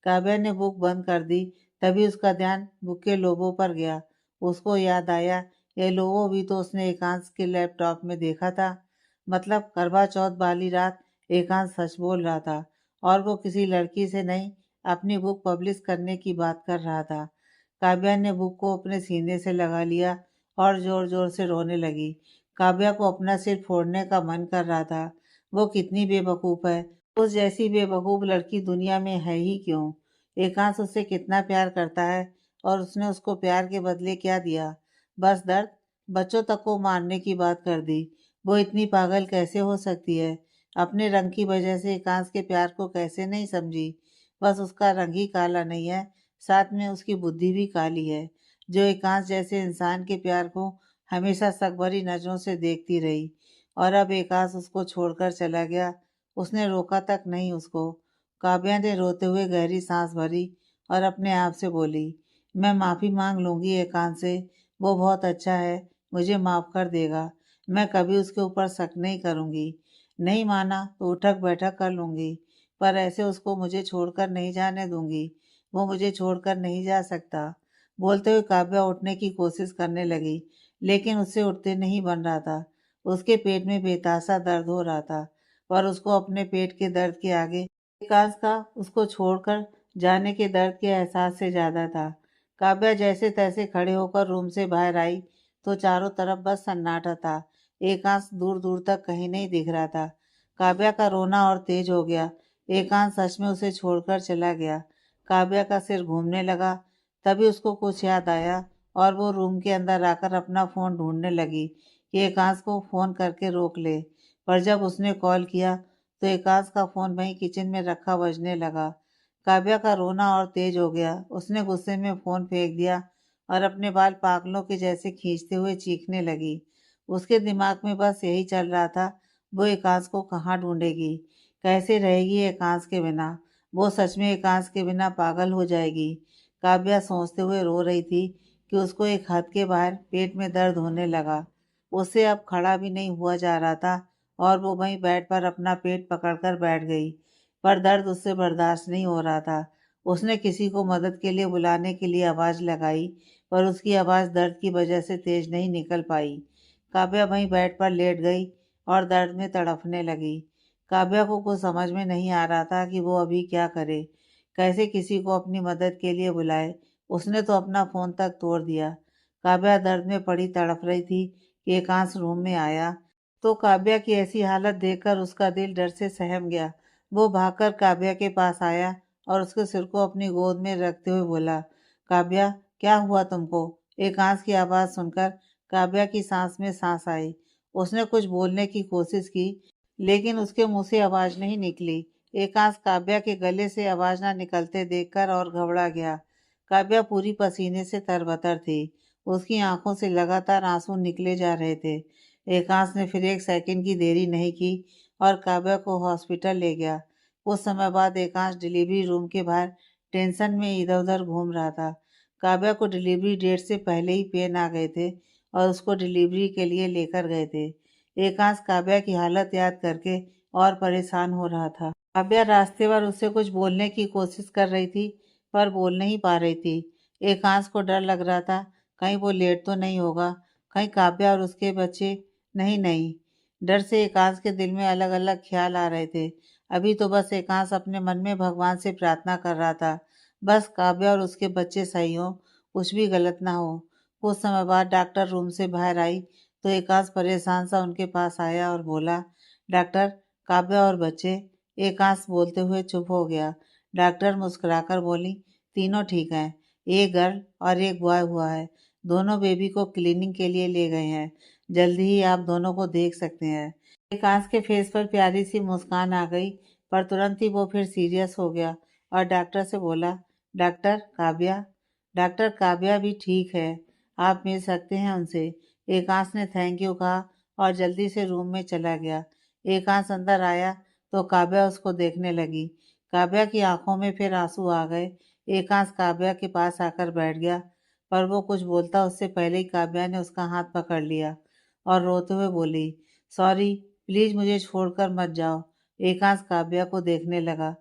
[SPEAKER 1] काव्या ने बुक बंद कर दी। तभी उसका ध्यान बुक के लोगों पर गया। उसको याद आया ये लोगो भी तो उसने एकांश के लैपटॉप में देखा था। मतलब करवा चौथ वाली रात एकांश सच बोल रहा था और वो किसी लड़की से नहीं अपनी बुक पब्लिश करने की बात कर रहा था। काव्या ने बुक को अपने सीने से लगा लिया और जोर जोर से रोने लगी। काव्या को अपना सिर फोड़ने का मन कर रहा था। वो कितनी बेवकूफ़ है। उस जैसी बेवकूफ़ लड़की दुनिया में है ही क्यों। एकांश उससे कितना प्यार करता है और उसने उसको प्यार के बदले क्या दिया। बस दर्द। बच्चों तक को मारने की बात कर दी। वो इतनी पागल कैसे हो सकती है। अपने रंग की वजह से एकांश के प्यार को कैसे नहीं समझी। बस उसका रंग ही काला नहीं है, साथ में उसकी बुद्धि भी काली है, जो एकांश जैसे इंसान के प्यार को हमेशा शक भरी नज़रों से देखती रही। और अब एकांश उसको छोड़कर चला गया। उसने रोका तक नहीं उसको। काव्या ने रोते हुए गहरी सांस भरी और अपने आप से बोली, मैं माफ़ी मांग लूँगी एकांश से। वो बहुत अच्छा है, मुझे माफ़ कर देगा। मैं कभी उसके ऊपर शक नहीं करूँगी। नहीं माना तो उठक बैठक कर लूँगी, पर ऐसे उसको मुझे छोड़कर नहीं जाने दूंगी। वो मुझे छोड़कर नहीं जा सकता। बोलते हुए काव्या उठने की कोशिश करने लगी, लेकिन उससे उठते नहीं बन रहा था। उसके पेट में बेतासा दर्द हो रहा था, पर उसको अपने पेट के दर्द के आगे एकांश का उसको छोड़कर जाने के दर्द के एहसास से ज्यादा था। काव्या जैसे तैसे खड़े होकर रूम से बाहर आई तो चारों तरफ बस सन्नाटा था। एकांश दूर दूर तक कहीं नहीं दिख रहा था। काव्या का रोना और तेज हो गया। एकांत सच में उसे छोड़कर चला गया। काव्या का सिर घूमने लगा। तभी उसको कुछ याद आया और वो रूम के अंदर आकर अपना फ़ोन ढूंढने लगी कि एकांश को फ़ोन करके रोक ले। पर जब उसने कॉल किया तो एकांश का फ़ोन वहीं किचन में रखा बजने लगा। काव्या का रोना और तेज हो गया। उसने गुस्से में फ़ोन फेंक दिया और अपने बाल पागलों के जैसे खींचते हुए चीखने लगी। उसके दिमाग में बस यही चल रहा था, वो एकांश को कहाँ ढूंढेगी, कैसे रहेगी एकांश के बिना। वो सच में एकांश के बिना पागल हो जाएगी। काव्या सोचते हुए रो रही थी कि उसको एक हद के बाहर पेट में दर्द होने लगा। उससे अब खड़ा भी नहीं हुआ जा रहा था और वो वहीं बेड पर अपना पेट पकड़कर बैठ गई। पर दर्द उससे बर्दाश्त नहीं हो रहा था। उसने किसी को मदद के लिए बुलाने के लिए आवाज़ लगाई, पर उसकी आवाज़ दर्द की वजह से तेज नहीं निकल पाई। काव्या वहीं बेड पर लेट गई और दर्द में तड़पने लगी। काव्या को कुछ समझ में नहीं आ रहा था कि वो अभी क्या करे, कैसे किसी को अपनी मदद के लिए बुलाए। उसने तो अपना फ़ोन तक तोड़ दिया। काव्या दर्द में पड़ी तड़प रही थी कि एकांश रूम में आया तो काव्या की ऐसी हालत देखकर उसका दिल डर से सहम गया। वो भागकर काव्या के पास आया और उसके सिर को अपनी गोद में रखते हुए बोला, काव्या क्या हुआ तुमको। एकांश की आवाज़ सुनकर काव्या की सांस में सांस आई। उसने कुछ बोलने की कोशिश की, लेकिन उसके मुंह से आवाज नहीं निकली। एकांश काव्या के गले से आवाज ना निकलते देखकर और घबरा गया। काव्या पूरी पसीने से तरबतर थी। उसकी आंखों से लगातार आंसू निकले जा रहे थे। एकांश ने फिर एक सेकंड की देरी नहीं की और काव्या को हॉस्पिटल ले गया। कुछ समय बाद एकांश डिलीवरी रूम के बाहर टेंशन में इधर उधर घूम रहा था। काव्या को डिलीवरी डेट से पहले ही पेन आ गए थे और उसको डिलीवरी के लिए लेकर गए थे। एकांश काव्या की हालत याद करके और परेशान हो रहा था। काव्या रास्ते भर उससे कुछ बोलने की कोशिश कर रही थी, पर बोल नहीं पा रही थी। एकांश को डर लग रहा था, कहीं वो लेट तो नहीं होगा, कहीं काव्या और उसके बच्चे। नहीं नहीं, डर से एकांश के दिल में अलग अलग ख्याल आ रहे थे। अभी तो बस एकांश अपने मन में भगवान से प्रार्थना कर रहा था, बस काव्या और उसके बच्चे सही हो, कुछ भी गलत ना हो। कुछ समय बाद डॉक्टर रूम से बाहर आई तो एकांश परेशान सा उनके पास आया और बोला, डॉक्टर, काव्या और बच्चे। एकांश बोलते हुए चुप हो गया। डॉक्टर मुस्कुराकर बोली, तीनों ठीक हैं। एक गर्ल और एक बॉय हुआ है। दोनों बेबी को क्लीनिंग के लिए ले गए हैं। जल्दी ही आप दोनों को देख सकते हैं। एकांश के फेस पर प्यारी सी मुस्कान आ गई, पर तुरंत ही वो फिर सीरियस हो गया और डॉक्टर से बोला, डॉक्टर काव्या। डॉक्टर काव्या भी ठीक है, आप मिल सकते हैं उनसे। एकांश ने थैंक यू कहा और जल्दी से रूम में चला गया। एकांश अंदर आया तो काव्या उसको देखने लगी। काव्या की आंखों में फिर आंसू आ गए। एकांश काव्या के पास आकर बैठ गया, पर वो कुछ बोलता उससे पहले ही काव्या ने उसका हाथ पकड़ लिया और रोते हुए बोली, सॉरी, प्लीज मुझे छोड़कर मत जाओ। एकांश काव्या को देखने लगा।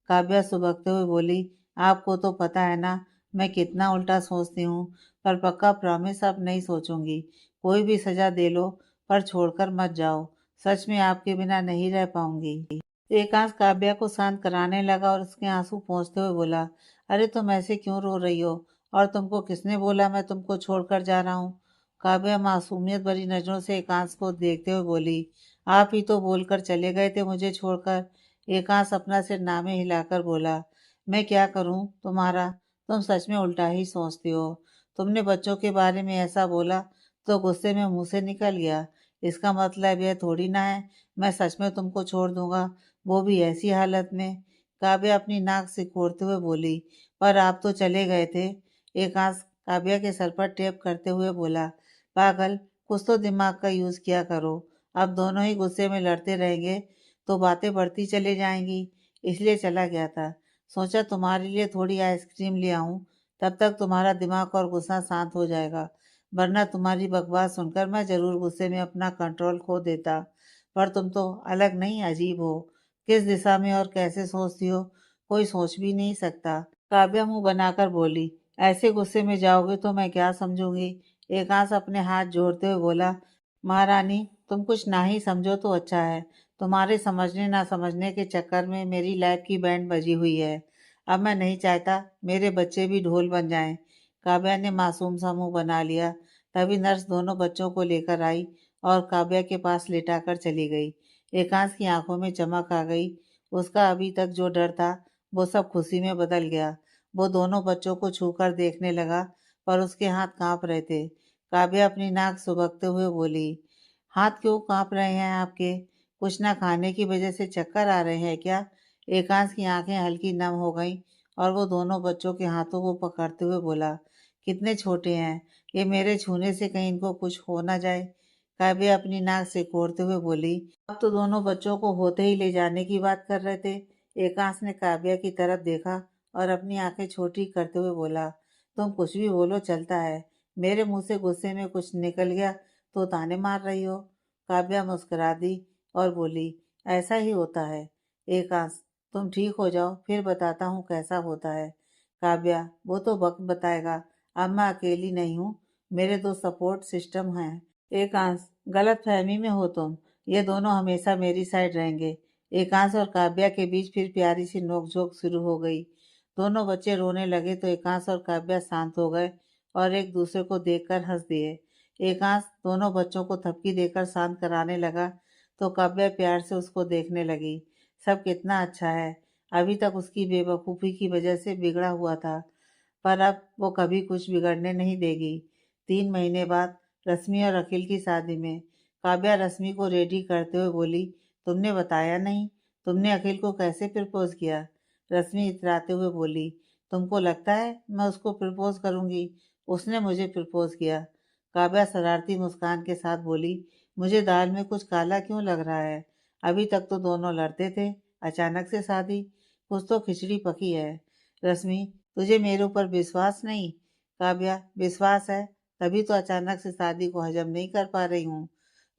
[SPEAKER 1] काव्या सुबकते हुए बोली, आपको तो पता है ना मैं कितना उल्टा सोचती हूँ, पर पक्का प्रॉमिस अब नहीं सोचूंगी। कोई भी सजा दे लो, पर छोड़कर मत जाओ। सच में आपके बिना नहीं रह पाऊंगी। एकांश काव्या को शांत कराने लगा और उसके आंसू पोंछते हुए बोला, अरे तुम ऐसे क्यों रो रही हो, और तुमको किसने बोला मैं तुमको छोड़कर जा रहा हूँ। काव्या मासूमियत भरी नजरों से एकांश को देखते हुए बोली, आप ही तो बोलकर चले गए थे मुझे छोड़कर। एकांश अपना सिर नामे हिलाकर बोला, मैं क्या करूं तुम्हारा, तुम सच में उल्टा ही सोचती हो। तुमने बच्चों के बारे में ऐसा बोला तो गुस्से में मुंह से निकल गया। इसका मतलब यह थोड़ी ना है मैं सच में तुमको छोड़ दूंगा, वो भी ऐसी हालत में। काव्या अपनी नाक सिकोड़ते हुए बोली, पर आप तो चले गए थे। एकांश काव्या के सर पर टेप करते हुए बोला, पागल, कुछ तो दिमाग का यूज किया करो। अब दोनों ही गुस्से में लड़ते रहेंगे तो बातें बढ़ती चली जाएंगी। इसलिए चला गया था, सोचा तुम्हारे लिए थोड़ी आइसक्रीम ले आऊं, तब तक तुम्हारा दिमाग और गुस्सा शांत हो जाएगा। वरना तुम्हारी बकवास सुनकर मैं जरूर गुस्से में अपना कंट्रोल खो देता। पर तुम तो अलग नहीं, अजीब हो। किस दिशा में और कैसे सोचती हो, कोई सोच भी नहीं सकता। काव्या मुंह बनाकर बोली, ऐसे गुस्से में जाओगे तो मैं क्या समझूंगी। एकांश अपने हाथ जोड़ते हुए बोला, महारानी, तुम कुछ ना ही समझो तो अच्छा है। तुम्हारे समझने ना समझने के चक्कर में मेरी लाइफ की बैंड बजी हुई है। अब मैं नहीं चाहता मेरे बच्चे भी ढोल बन जाएं। काव्या ने मासूम सा मुंह बना लिया। तभी नर्स दोनों बच्चों को लेकर आई और काव्या के पास लेटाकर चली गई। एकांश की आंखों में चमक आ गई। उसका अभी तक जो डर था वो सब खुशी में बदल गया। वो दोनों बच्चों को छूकर देखने लगा, पर उसके हाथ कांप रहे थे। काव्या अपनी नाक सुबकते हुए बोली, हाथ क्यों कांप रहे हैं आपके, कुछ ना खाने की वजह से चक्कर आ रहे हैं क्या। एकांश की आंखें हल्की नम हो गईं और वो दोनों बच्चों के हाथों को पकड़ते हुए बोला, कितने छोटे हैं ये, मेरे छूने से कहीं इनको कुछ हो ना जाए। काव्या अपनी नाक से कोड़ते हुए बोली, अब तो दोनों बच्चों को होते ही ले जाने की बात कर रहे थे। एकांश ने काव्या की तरफ देखा और अपनी आंखें छोटी करते हुए बोला, तुम कुछ भी बोलो चलता है, मेरे मुंह से गुस्से में कुछ निकल गया तो ताने मार रही हो। काव्या मुस्कुरा दी और बोली, ऐसा ही होता है। एकांश, तुम ठीक हो जाओ फिर बताता हूँ कैसा होता है। काव्या, वो तो वक्त बताएगा, अब मैं अकेली नहीं हूँ, मेरे दो सपोर्ट सिस्टम हैं। एकांश, गलत फहमी में हो तुम, ये दोनों हमेशा मेरी साइड रहेंगे। एकांश और काव्या के बीच फिर प्यारी सी नोकझोंक शुरू हो गई। दोनों बच्चे रोने लगे तो एकांश और काव्या शांत हो गए और एक दूसरे को देखकर हंस दिए। एकांश दोनों बच्चों को थपकी देकर शांत कराने लगा तो काव्या प्यार से उसको देखने लगी। सब कितना अच्छा है, अभी तक उसकी बेवकूफ़ी की वजह से बिगड़ा हुआ था, पर अब वो कभी कुछ बिगड़ने नहीं देगी। 3 महीने बाद रश्मि और अखिल की शादी में काव्या रश्मि को रेडी करते हुए बोली, तुमने बताया नहीं, तुमने अखिल को कैसे प्रपोज किया। रश्मि इतराते हुए बोली, तुमको लगता है मैं उसको प्रपोज करूंगी, उसने मुझे प्रपोज किया। काव्या शरारती मुस्कान के साथ बोली, मुझे दाल में कुछ काला क्यों लग रहा है, अभी तक तो दोनों लड़ते थे, अचानक से शादी, कुछ तो खिचड़ी पकी है। रश्मि, तुझे मेरे ऊपर विश्वास नहीं। काव्या, विश्वास है, तभी तो अचानक से शादी को हजम नहीं कर पा रही हूँ।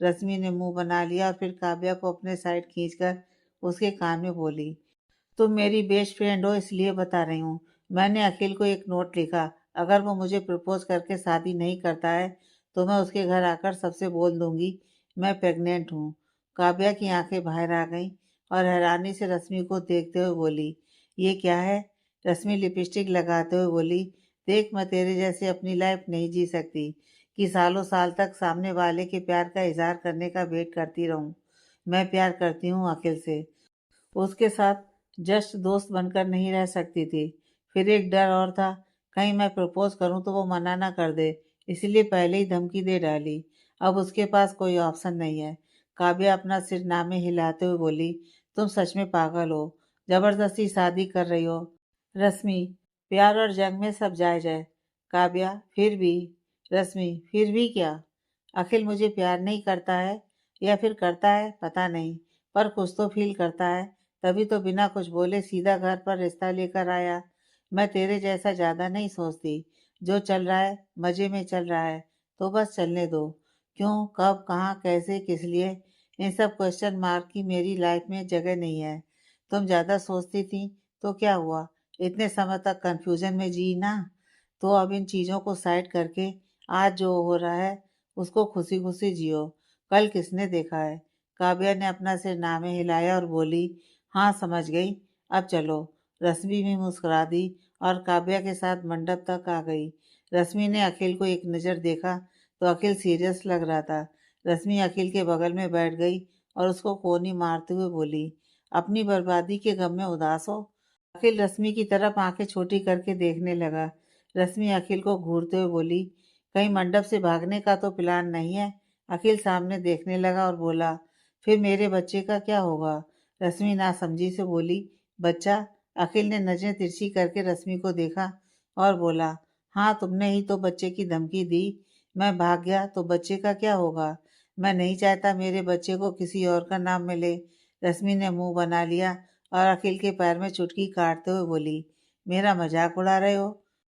[SPEAKER 1] रश्मि ने मुंह बना लिया और फिर काव्या को अपने साइड खींचकर उसके कान में बोली, तुम मेरी बेस्ट फ्रेंड हो इसलिए बता रही हूँ। मैंने अखिल को एक नोट लिखा, अगर वो मुझे प्रपोज करके शादी नहीं करता है तो मैं उसके घर आकर सबसे बोल दूंगी मैं प्रेग्नेंट हूँ। काव्या की आंखें बाहर आ गईं और हैरानी से रश्मि को देखते हुए बोली, ये क्या है। रश्मि लिपस्टिक लगाते हुए बोली, देख मैं तेरे जैसे अपनी लाइफ नहीं जी सकती कि सालों साल तक सामने वाले के प्यार का इजहार करने का वेट करती रहूं। मैं प्यार करती हूँ अखिल से, उसके साथ जस्ट दोस्त बनकर नहीं रह सकती थी। फिर एक डर और था, कहीं मैं प्रपोज करूं तो वो मना ना कर दे, इसलिए पहले ही धमकी दे डाली। अब उसके पास कोई ऑप्शन नहीं है। काव्या अपना सिर नामे हिलाते हुए बोली, तुम सच में पागल हो, जबरदस्ती शादी कर रही हो। रश्मि, प्यार और जंग में सब जायज है। काव्या, फिर भी। रश्मि, फिर भी क्या? अखिल मुझे प्यार नहीं करता है, या फिर करता है पता नहीं, पर कुछ तो फील करता है, तभी तो बिना कुछ बोले सीधा घर पर रिश्ता लेकर आया। मैं तेरे जैसा ज्यादा नहीं सोचती, जो चल रहा है मजे में चल रहा है, तो बस चलने दो। क्यों, कब, कहाँ, कैसे, किस लिए, इन सब क्वेश्चन मार्क की मेरी लाइफ में जगह नहीं है। तुम ज्यादा सोचती थी तो क्या हुआ, इतने समय तक कंफ्यूजन में जी ना। तो अब इन चीजों को साइड करके आज जो हो रहा है उसको खुशी खुशी जियो। कल किसने देखा है? काव्या ने अपना सिर नामे हिलाया और बोली, हाँ समझ गई, अब चलो। रश्मि भी मुस्कुरा दी और काव्या के साथ मंडप तक आ गई। रश्मि ने अखिल को एक नज़र देखा तो अखिल सीरियस लग रहा था। रश्मि अखिल के बगल में बैठ गई और उसको कोनी मारते हुए बोली, अपनी बर्बादी के गम में उदास हो? अखिल रश्मि की तरफ आंखें छोटी करके देखने लगा। रश्मि अखिल को घूरते हुए बोली, कहीं मंडप से भागने का तो प्लान नहीं है? अखिल सामने देखने लगा और बोला, फिर मेरे बच्चे का क्या होगा? रश्मि नासमझी से बोली, बच्चा? अखिल ने नजरें तिरछी करके रश्मि को देखा और बोला, हाँ तुमने ही तो बच्चे की धमकी दी। मैं भाग गया तो बच्चे का क्या होगा? मैं नहीं चाहता मेरे बच्चे को किसी और का नाम मिले। रश्मि ने मुंह बना लिया और अखिल के पैर में चुटकी काटते हुए बोली, मेरा मजाक उड़ा रहे हो?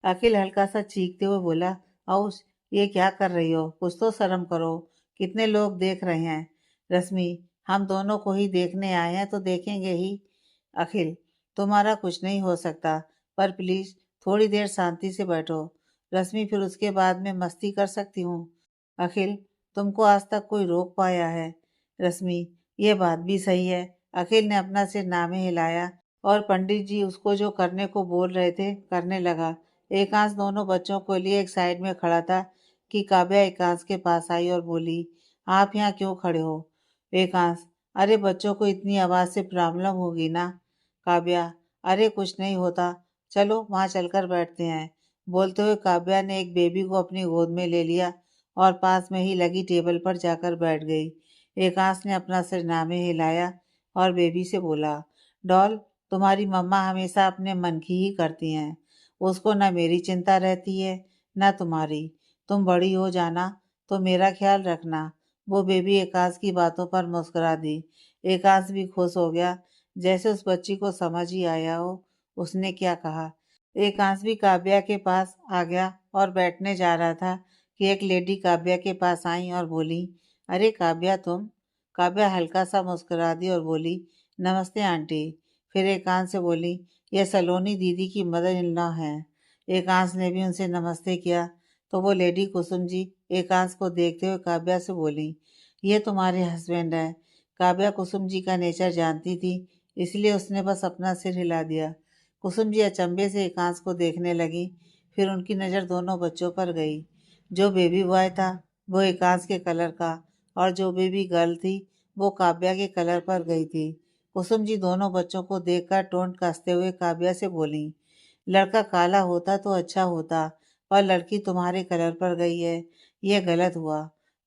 [SPEAKER 1] अखिल हल्का सा चीखते हुए बोला, औश, ये क्या कर रही हो, कुछ तो शर्म करो, कितने लोग देख रहे हैं। रश्मि, हम दोनों को ही देखने आए हैं तो देखेंगे ही। अखिल, तुम्हारा कुछ नहीं हो सकता, पर प्लीज थोड़ी देर शांति से बैठो। रश्मि, फिर उसके बाद में मस्ती कर सकती हूँ। अखिल, तुमको आज तक कोई रोक पाया है? रश्मि, ये बात भी सही है। अखिल ने अपना सिर नामे हिलाया और पंडित जी उसको जो करने को बोल रहे थे करने लगा। एकांश दोनों बच्चों को लिए एक साइड में खड़ा था कि काव्या एकांश के पास आई और बोली, आप यहाँ क्यों खड़े हो? एकांश, अरे बच्चों को इतनी आवाज से प्रॉब्लम होगी ना। काव्या, अरे कुछ नहीं होता, चलो वहाँ चलकर बैठते हैं। बोलते हुए काव्या ने एक बेबी को अपनी गोद में ले लिया और पास में ही लगी टेबल पर जाकर बैठ गई। एकांश ने अपना सिर नामे हिलाया और बेबी से बोला, डॉल, तुम्हारी मम्मा हमेशा अपने मन की ही करती हैं। उसको न मेरी चिंता रहती है न तुम्हारी। तुम बड़ी हो जाना तो मेरा ख्याल रखना। वो बेबी एकांश की बातों पर मुस्कुरा दी। एकांश भी खुश हो गया, जैसे उस बच्ची को समझ ही आया हो उसने क्या कहा। एकांश भी काव्या के पास आ गया और बैठने जा रहा था कि एक लेडी काव्या के पास आई और बोली, अरे काव्या तुम? काव्या हल्का सा मुस्कुरा दी और बोली, नमस्ते आंटी। फिर एकांश से बोली, यह सलोनी दीदी की मदर इन लॉ हैं। एकांश ने भी उनसे नमस्ते किया तो वो लेडी कुसुम जी एकांश को देखते हुए काव्या से बोली, ये तुम्हारे हस्बैंड हैं। काव्या कुसुम जी का नेचर जानती थी, इसलिए उसने बस अपना सिर हिला दिया। कुसुम जी अचंभे से एकांश को देखने लगी, फिर उनकी नज़र दोनों बच्चों पर गई। जो बेबी बॉय था वो एकांश के कलर का और जो बेबी गर्ल थी वो काव्या के कलर पर गई थी। कुसुम जी दोनों बच्चों को देखकर टोंट कसते हुए काव्या से बोली, लड़का काला होता तो अच्छा होता, पर लड़की तुम्हारे कलर पर गई है, यह गलत हुआ।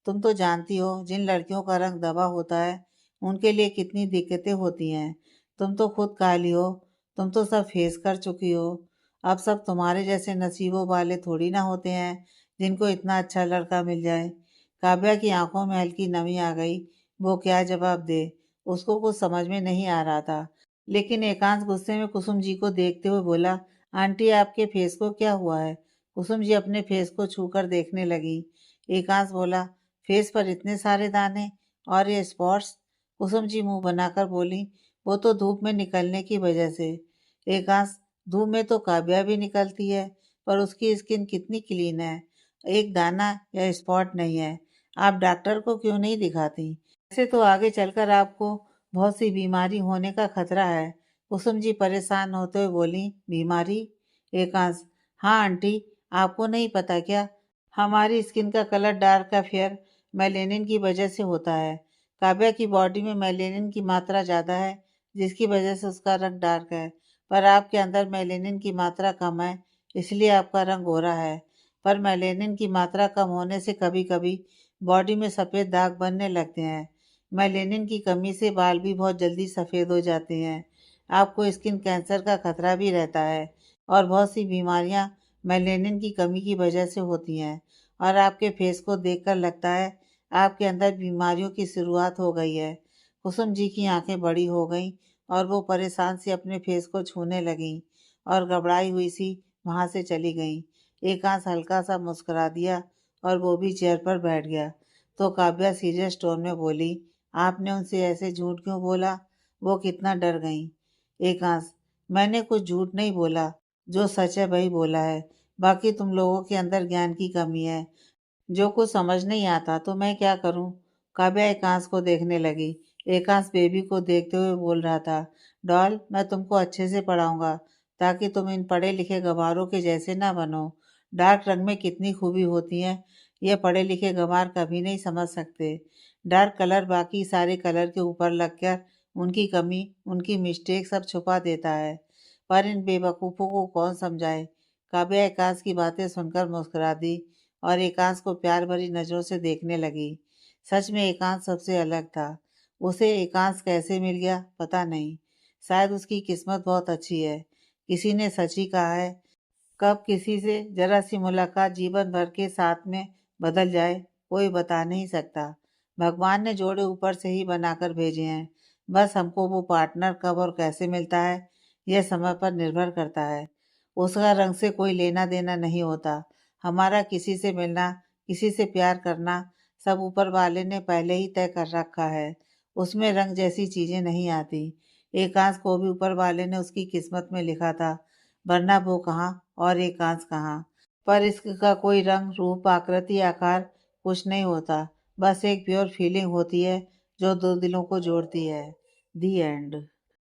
[SPEAKER 1] तुम तो जानती हो जिन लड़कियों का रंग दबा होता है उनके लिए कितनी दिक्कतें होती हैं। तुम तो खुद काली हो, तुम तो सब फेस कर चुकी हो। अब सब तुम्हारे जैसे नसीबों वाले थोड़ी ना होते हैं जिनको इतना अच्छा लड़का मिल जाए। काव्या की आंखों में हल्की नमी आ गई। वो क्या जवाब दे, उसको कुछ समझ में नहीं आ रहा था। लेकिन एकांश गुस्से में कुसुम जी को देखते हुए बोला, आंटी आपके फेस को क्या हुआ है? कुसुम जी अपने फेस को छूकर देखने लगी। एकांश बोला, फेस पर इतने सारे दाने और ये स्पॉट्स? कुसुम जी मुंह बनाकर बोली, वो तो धूप में निकलने की वजह से। एकांश, धूप में तो काव्या भी निकलती है, पर उसकी स्किन कितनी क्लीन है, एक दाना या स्पॉट नहीं है। आप डॉक्टर को क्यों नहीं दिखाती? ऐसे तो आगे चलकर आपको बहुत सी बीमारी होने का खतरा है। कुसुम जी परेशान होते हुए बोली, बीमारी? एकांश, हाँ आंटी, आपको नहीं पता क्या, हमारी स्किन का कलर डार्क या फेयर मेलेनिन की वजह से होता है। काव्या की बॉडी में मेलेनिन की मात्रा ज़्यादा है, जिसकी वजह से उसका रंग डार्क है। पर आपके अंदर मेलेनिन की मात्रा कम है, इसलिए आपका रंग गोरा है। पर मेलेनिन की मात्रा कम होने से कभी-कभी बॉडी में सफ़ेद दाग बनने लगते हैं। मेलेनिन की कमी से बाल भी बहुत जल्दी सफ़ेद हो जाते हैं। आपको स्किन कैंसर का खतरा भी रहता है और बहुत सी बीमारियां मेलेनिन की कमी की वजह से होती हैं। और आपके फेस को देखकर लगता है आपके अंदर बीमारियों की शुरुआत हो गई है। कुसुम जी की आंखें बड़ी हो गईं और वो परेशान सी अपने फेस को छूने लगीं और घबराई हुई सी वहां से चली गईं। एकांश हल्का सा मुस्कुरा दिया और वो भी चेयर पर बैठ गया। तो काव्या सीरियस टोन में बोली, आपने उनसे ऐसे झूठ क्यों बोला? वो कितना डर गईं। एकांश, मैंने कुछ झूठ नहीं बोला, जो सच है वही बोला है। बाकी तुम लोगों के अंदर ज्ञान की कमी है, जो कुछ समझ नहीं आता तो मैं क्या करूं? काव्या एकांश को देखने लगी। एकांश बेबी को देखते हुए बोल रहा था, डॉल, मैं तुमको अच्छे से पढ़ाऊंगा ताकि तुम इन पढ़े लिखे गंवारों के जैसे ना बनो। डार्क रंग में कितनी खूबी होती है, ये पढ़े लिखे गंवार कभी नहीं समझ सकते। डार्क कलर बाकी सारे कलर के ऊपर लगकर उनकी कमी, उनकी मिस्टेक सब छुपा देता है। पर इन बेवकूफ़ों को कौन समझाए? काव्या एकांश की बातें सुनकर मुस्कुरा दी और एकांश को प्यार भरी नजरों से देखने लगी। सच में एकांश सबसे अलग था। उसे एकांश कैसे मिल गया पता नहीं। शायद उसकी किस्मत बहुत अच्छी है। किसी ने सच ही कहा है, कब किसी से जरा सी मुलाकात जीवन भर के साथ में बदल जाए, कोई बता नहीं सकता। भगवान ने जोड़े ऊपर से ही बनाकर भेजे हैं। बस हमको वो पार्टनर कब और कैसे मिलता है, यह समय पर निर्भर करता है। उसका रंग से कोई लेना देना नहीं होता। हमारा किसी से मिलना, किसी से प्यार करना, सब ऊपर वाले ने पहले ही तय कर रखा है। उसमें रंग जैसी चीजें नहीं आती। एकांश को भी ऊपर वाले ने उसकी किस्मत में लिखा था, वरना वो कहाँ और एकांश कहाँ। पर इसका कोई रंग, रूप, आकृति, आकार कुछ नहीं होता। बस एक प्योर फीलिंग होती है जो दो दिलों को जोड़ती है। दी एंड।